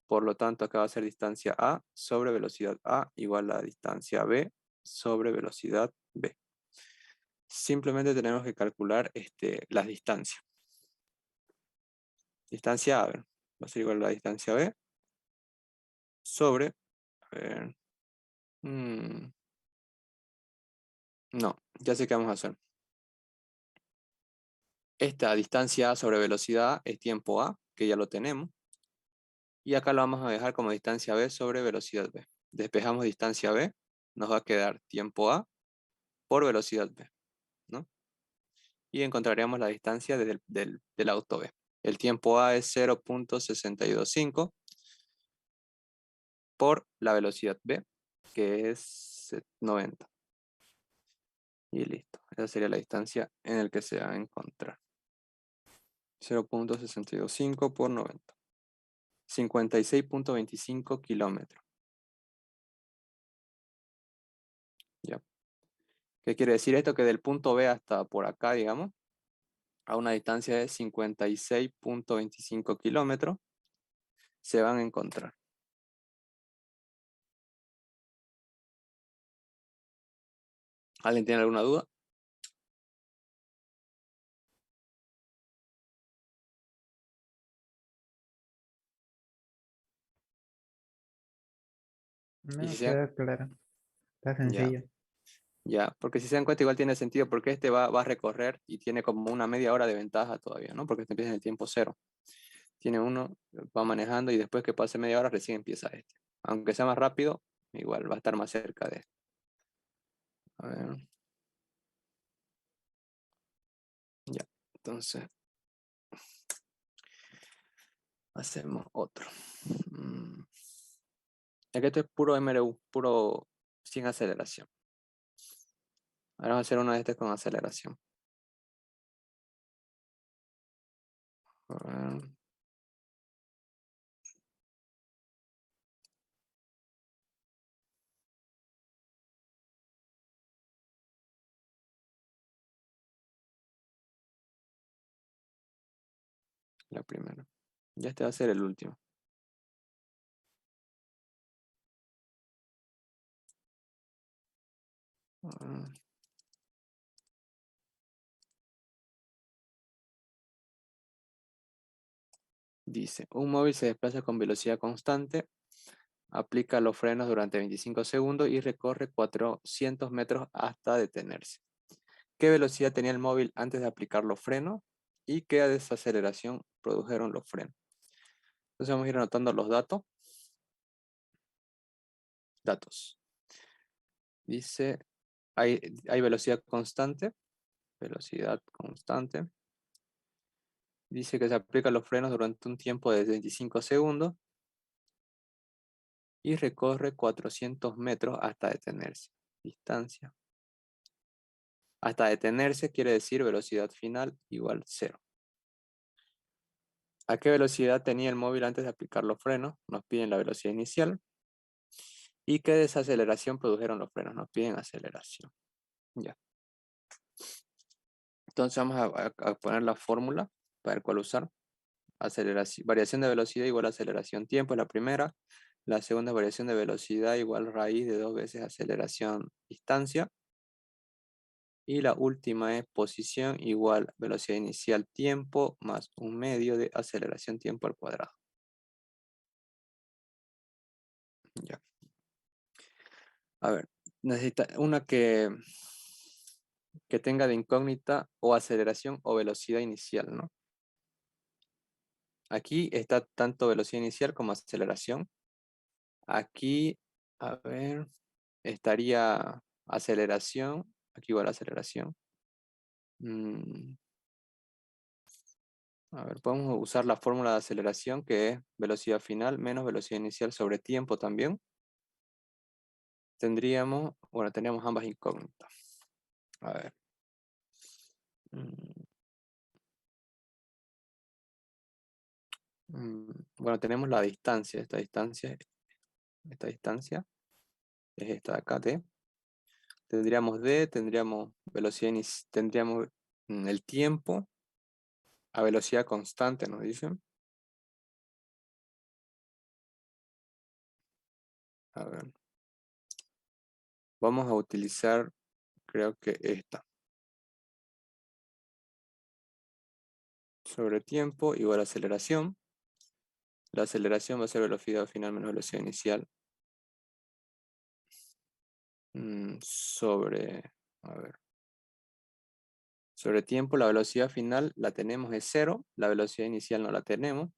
Por lo tanto, acá va a ser distancia A sobre velocidad A igual a distancia B sobre velocidad B. Simplemente tenemos que calcular las distancias. Distancia A, va a ser igual a la distancia B sobre, a ver, no, ya sé qué vamos a hacer. Esta distancia A sobre velocidad A es tiempo A, que ya lo tenemos. Y acá lo vamos a dejar como distancia B sobre velocidad B. Despejamos distancia B, nos va a quedar tiempo A por velocidad B, ¿no? Y encontraríamos la distancia del auto B. El tiempo A es 0.625 por la velocidad B, que es 90. Y listo. Esa sería la distancia en la que se va a encontrar. 0.625 por 90. 56.25 kilómetros. Ya. ¿Qué quiere decir esto? Que del punto B hasta por acá, digamos, a una distancia de 56.25 kilómetros, se van a encontrar. ¿Alguien tiene alguna duda? No, si se dan- queda claro. Está Ya, sencillo. ya, porque si se dan cuenta igual tiene sentido, porque este va a recorrer y tiene como una media hora de ventaja todavía, ¿no? Porque este empieza en el tiempo cero. Tiene uno, va manejando y después que pase media hora recién empieza este. Aunque sea más rápido, igual va a estar más cerca de este. A ver. Ya, entonces hacemos otro. Es que esto es puro MRU, puro sin aceleración. Ahora vamos a hacer uno de estos con aceleración. A ver. La primera. Ya este va a ser el último. A ver. Dice, un móvil se desplaza con velocidad constante, aplica los frenos durante 25 segundos y recorre 400 metros hasta detenerse. ¿Qué velocidad tenía el móvil antes de aplicar los frenos? ¿Y qué desaceleración produjeron los frenos? Entonces vamos a ir anotando los datos. Dice, hay velocidad constante. Velocidad constante. Dice que se aplican los frenos durante un tiempo de 25 segundos y recorre 400 metros hasta detenerse. Distancia. Hasta detenerse quiere decir velocidad final igual 0. ¿A qué velocidad tenía el móvil antes de aplicar los frenos? Nos piden la velocidad inicial. ¿Y qué desaceleración produjeron los frenos? Nos piden aceleración. Ya. Entonces vamos a poner la fórmula para ver cuál usar. Variación de velocidad igual a aceleración tiempo es la primera. La segunda variación de velocidad igual raíz de 2 veces aceleración distancia. Y la última es posición igual velocidad inicial tiempo más 1/2 de aceleración tiempo al cuadrado. Ya. A ver, necesita una que tenga de incógnita o aceleración o velocidad inicial, ¿no? Aquí está tanto velocidad inicial como aceleración. Aquí, a ver, estaría aceleración. Aquí igual aceleración. A ver, podemos usar la fórmula de aceleración que es velocidad final menos velocidad inicial sobre tiempo también. Tendríamos ambas incógnitas. A ver. Bueno, tenemos la distancia. Esta distancia es esta de acá, D. Tendríamos D, tendríamos velocidad tendríamos el tiempo a velocidad constante, nos dicen. A ver. Vamos a utilizar, creo que esta. Sobre tiempo igual a aceleración. La aceleración va a ser velocidad final menos velocidad inicial. Sobre tiempo, la velocidad final la tenemos es 0. La velocidad inicial no la tenemos.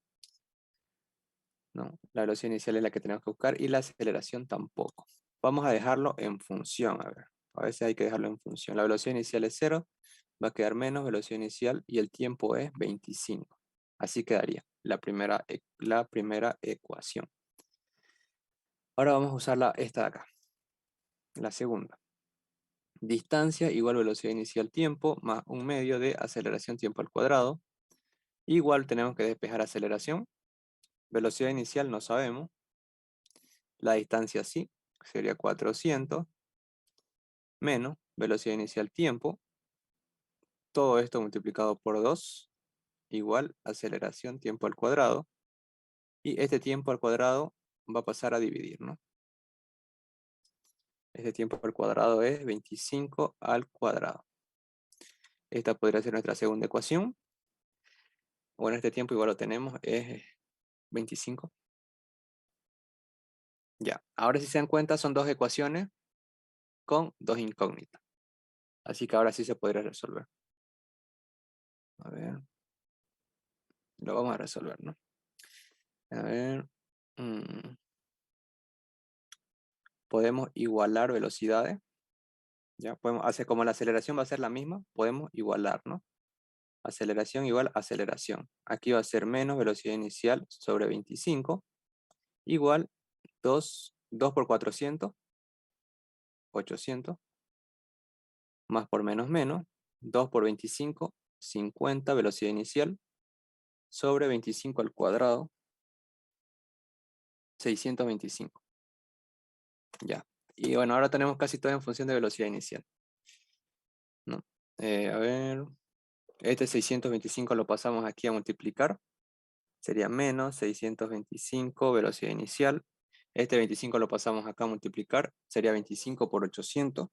No, la velocidad inicial es la que tenemos que buscar y la aceleración tampoco. Vamos a dejarlo en función, a ver. A veces hay que dejarlo en función. La velocidad inicial es 0, va a quedar menos velocidad inicial y el tiempo es 25. Así quedaría la primera ecuación. Ahora vamos a usar esta de acá. La segunda. Distancia igual velocidad inicial tiempo más 1/2 de aceleración tiempo al cuadrado. Igual tenemos que despejar aceleración. Velocidad inicial no sabemos. La distancia sí, sería 400. Menos velocidad inicial tiempo. Todo esto multiplicado por 2 igual aceleración tiempo al cuadrado. Y este tiempo al cuadrado va a pasar a dividir, ¿no? Este tiempo al cuadrado es 25 al cuadrado. Esta podría ser nuestra segunda ecuación. Bueno, este tiempo igual lo tenemos, es 25. Ya, ahora si se dan cuenta son dos ecuaciones con dos incógnitas. Así que ahora sí se podría resolver. A ver. Lo vamos a resolver, ¿no? A ver. Podemos igualar velocidades. Ya, podemos hacer como la aceleración va a ser la misma, podemos igualar, ¿no? Aceleración igual aceleración. Aquí va a ser menos velocidad inicial sobre 25 igual 2 por 400, 800, más por menos menos, 2 por 25, 50 velocidad inicial, sobre 25 al cuadrado, 625. Ya. Y bueno, ahora tenemos casi todo en función de velocidad inicial. ¿No? A ver, este 625 lo pasamos aquí a multiplicar. Sería menos 625 velocidad inicial. Este 25 lo pasamos acá a multiplicar. Sería 25 por 800.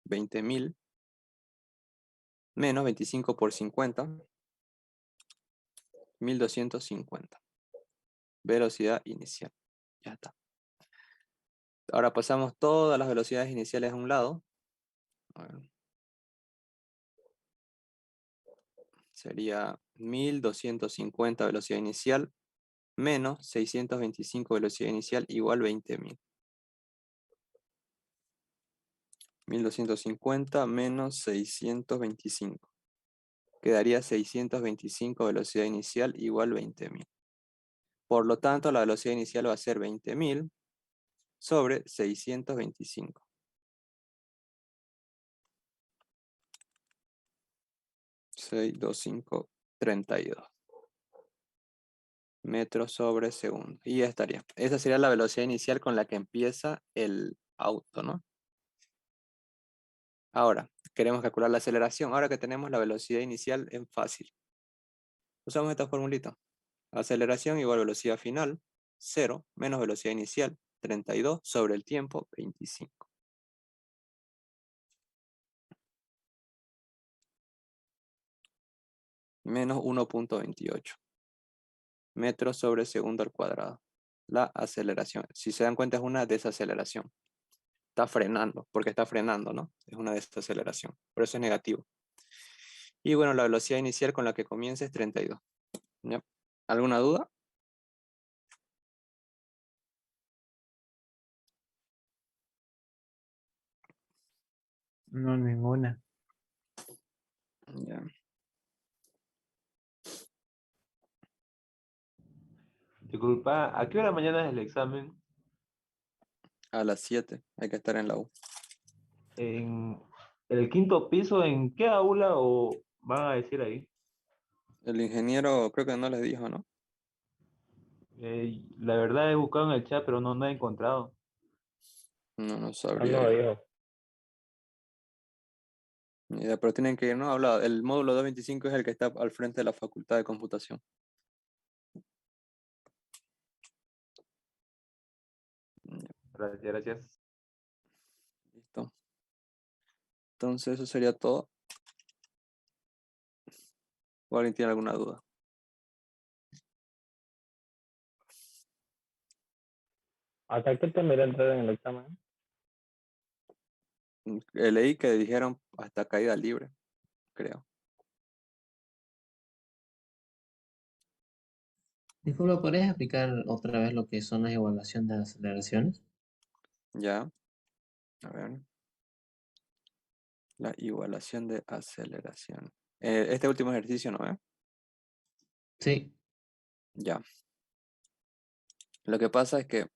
20.000. Menos 25 por 50. 1250. Velocidad inicial. Ya está. Ahora pasamos todas las velocidades iniciales a un lado. A ver. Sería 1250 velocidad inicial menos 625 velocidad inicial igual 20.000. 1250 menos 625. Quedaría 625 velocidad inicial igual 20.000. Por lo tanto, la velocidad inicial va a ser 20.000 sobre 625. 62532 metros sobre segundo. Y ya estaría. Esa sería la velocidad inicial con la que empieza el auto, ¿no? Ahora, queremos calcular la aceleración. Ahora que tenemos la velocidad inicial, es fácil. Usamos esta formulita. Aceleración igual velocidad final 0 menos velocidad inicial, 32 sobre el tiempo, 25. Menos 1.28 metros sobre segundo al cuadrado. La aceleración, si se dan cuenta, es una desaceleración. Está frenando, porque está frenando, ¿no? Es una desaceleración, por eso es negativo. Y bueno, la velocidad inicial con la que comienza es 32. ¿Ya? ¿Alguna duda? No, ninguna. Ya. Disculpa, ¿a qué hora mañana es el examen? A las 7 hay que estar en la U. ¿En el quinto piso? ¿En qué aula o van a decir ahí? El ingeniero creo que no les dijo, ¿no? La verdad he buscado en el chat, pero no he encontrado. No Ah, sabría. no, dijo. Ni idea, pero tienen que ir, ¿no? Habla, el módulo 225 es el que está al frente de la Facultad de Computación. Ya, Gracias, gracias. listo. Entonces eso sería todo. ¿O alguien tiene alguna duda? ¿Hasta qué terminará entrar en el examen? Leí que dijeron hasta caída libre, creo. Disculpa, ¿podrías explicar otra vez lo que son las evaluaciones de aceleraciones? Ya, a ver. La igualación de aceleración. Este último ejercicio, ¿no? Sí. Ya. Lo que pasa es que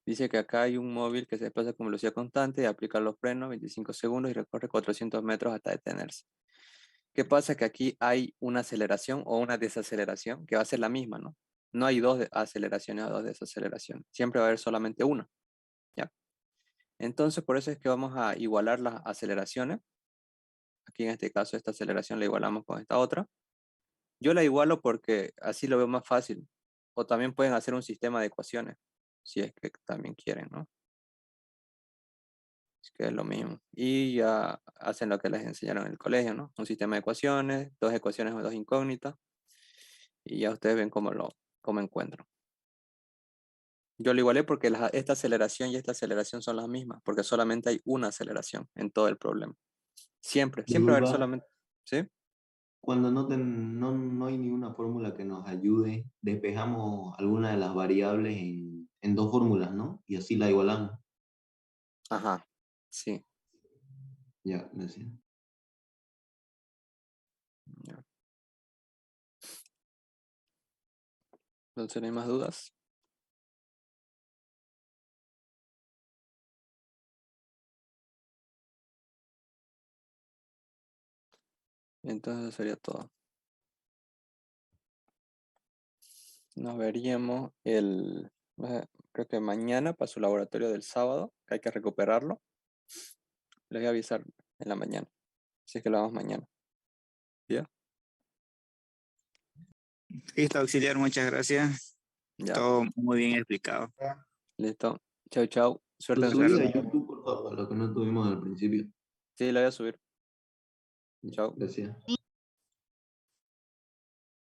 dice que acá hay un móvil que se desplaza con velocidad constante y aplica los frenos 25 segundos y recorre 400 metros hasta detenerse. ¿Qué pasa? Que aquí hay una aceleración o una desaceleración que va a ser la misma, ¿no? No hay dos aceleraciones o dos desaceleraciones. Siempre va a haber solamente una. ¿Ya? Entonces, por eso es que vamos a igualar las aceleraciones. Aquí en este caso, esta aceleración la igualamos con esta otra. Yo la igualo porque así lo veo más fácil. O también pueden hacer un sistema de ecuaciones, si es que también quieren, ¿no? Es que es lo mismo. Y ya hacen lo que les enseñaron en el colegio, ¿no? Un sistema de ecuaciones, dos ecuaciones o dos incógnitas. Y ya ustedes ven cómo encuentran. Yo lo igualé porque esta aceleración y esta aceleración son las mismas, porque solamente hay una aceleración en todo el problema. Siempre va a haber Disculpa, solamente, ¿sí? cuando no hay ninguna fórmula que nos ayude, despejamos alguna de las variables en dos fórmulas, ¿no? Y así la igualamos. Ajá, sí. Ya, gracias. Ya. Entonces, ¿no hay más dudas? Entonces eso sería todo. Nos veríamos creo que mañana para su laboratorio del sábado, que hay que recuperarlo. Les voy a avisar en la mañana, si es que lo vamos mañana. ¿Ya? Listo, auxiliar, muchas gracias. Ya, Todo muy bien explicado. listo. Chau, chau. Suerte Lo en su subí a examen. YouTube, por favor, lo que no tuvimos al principio. Sí, lo voy a subir. Chau. Gracias.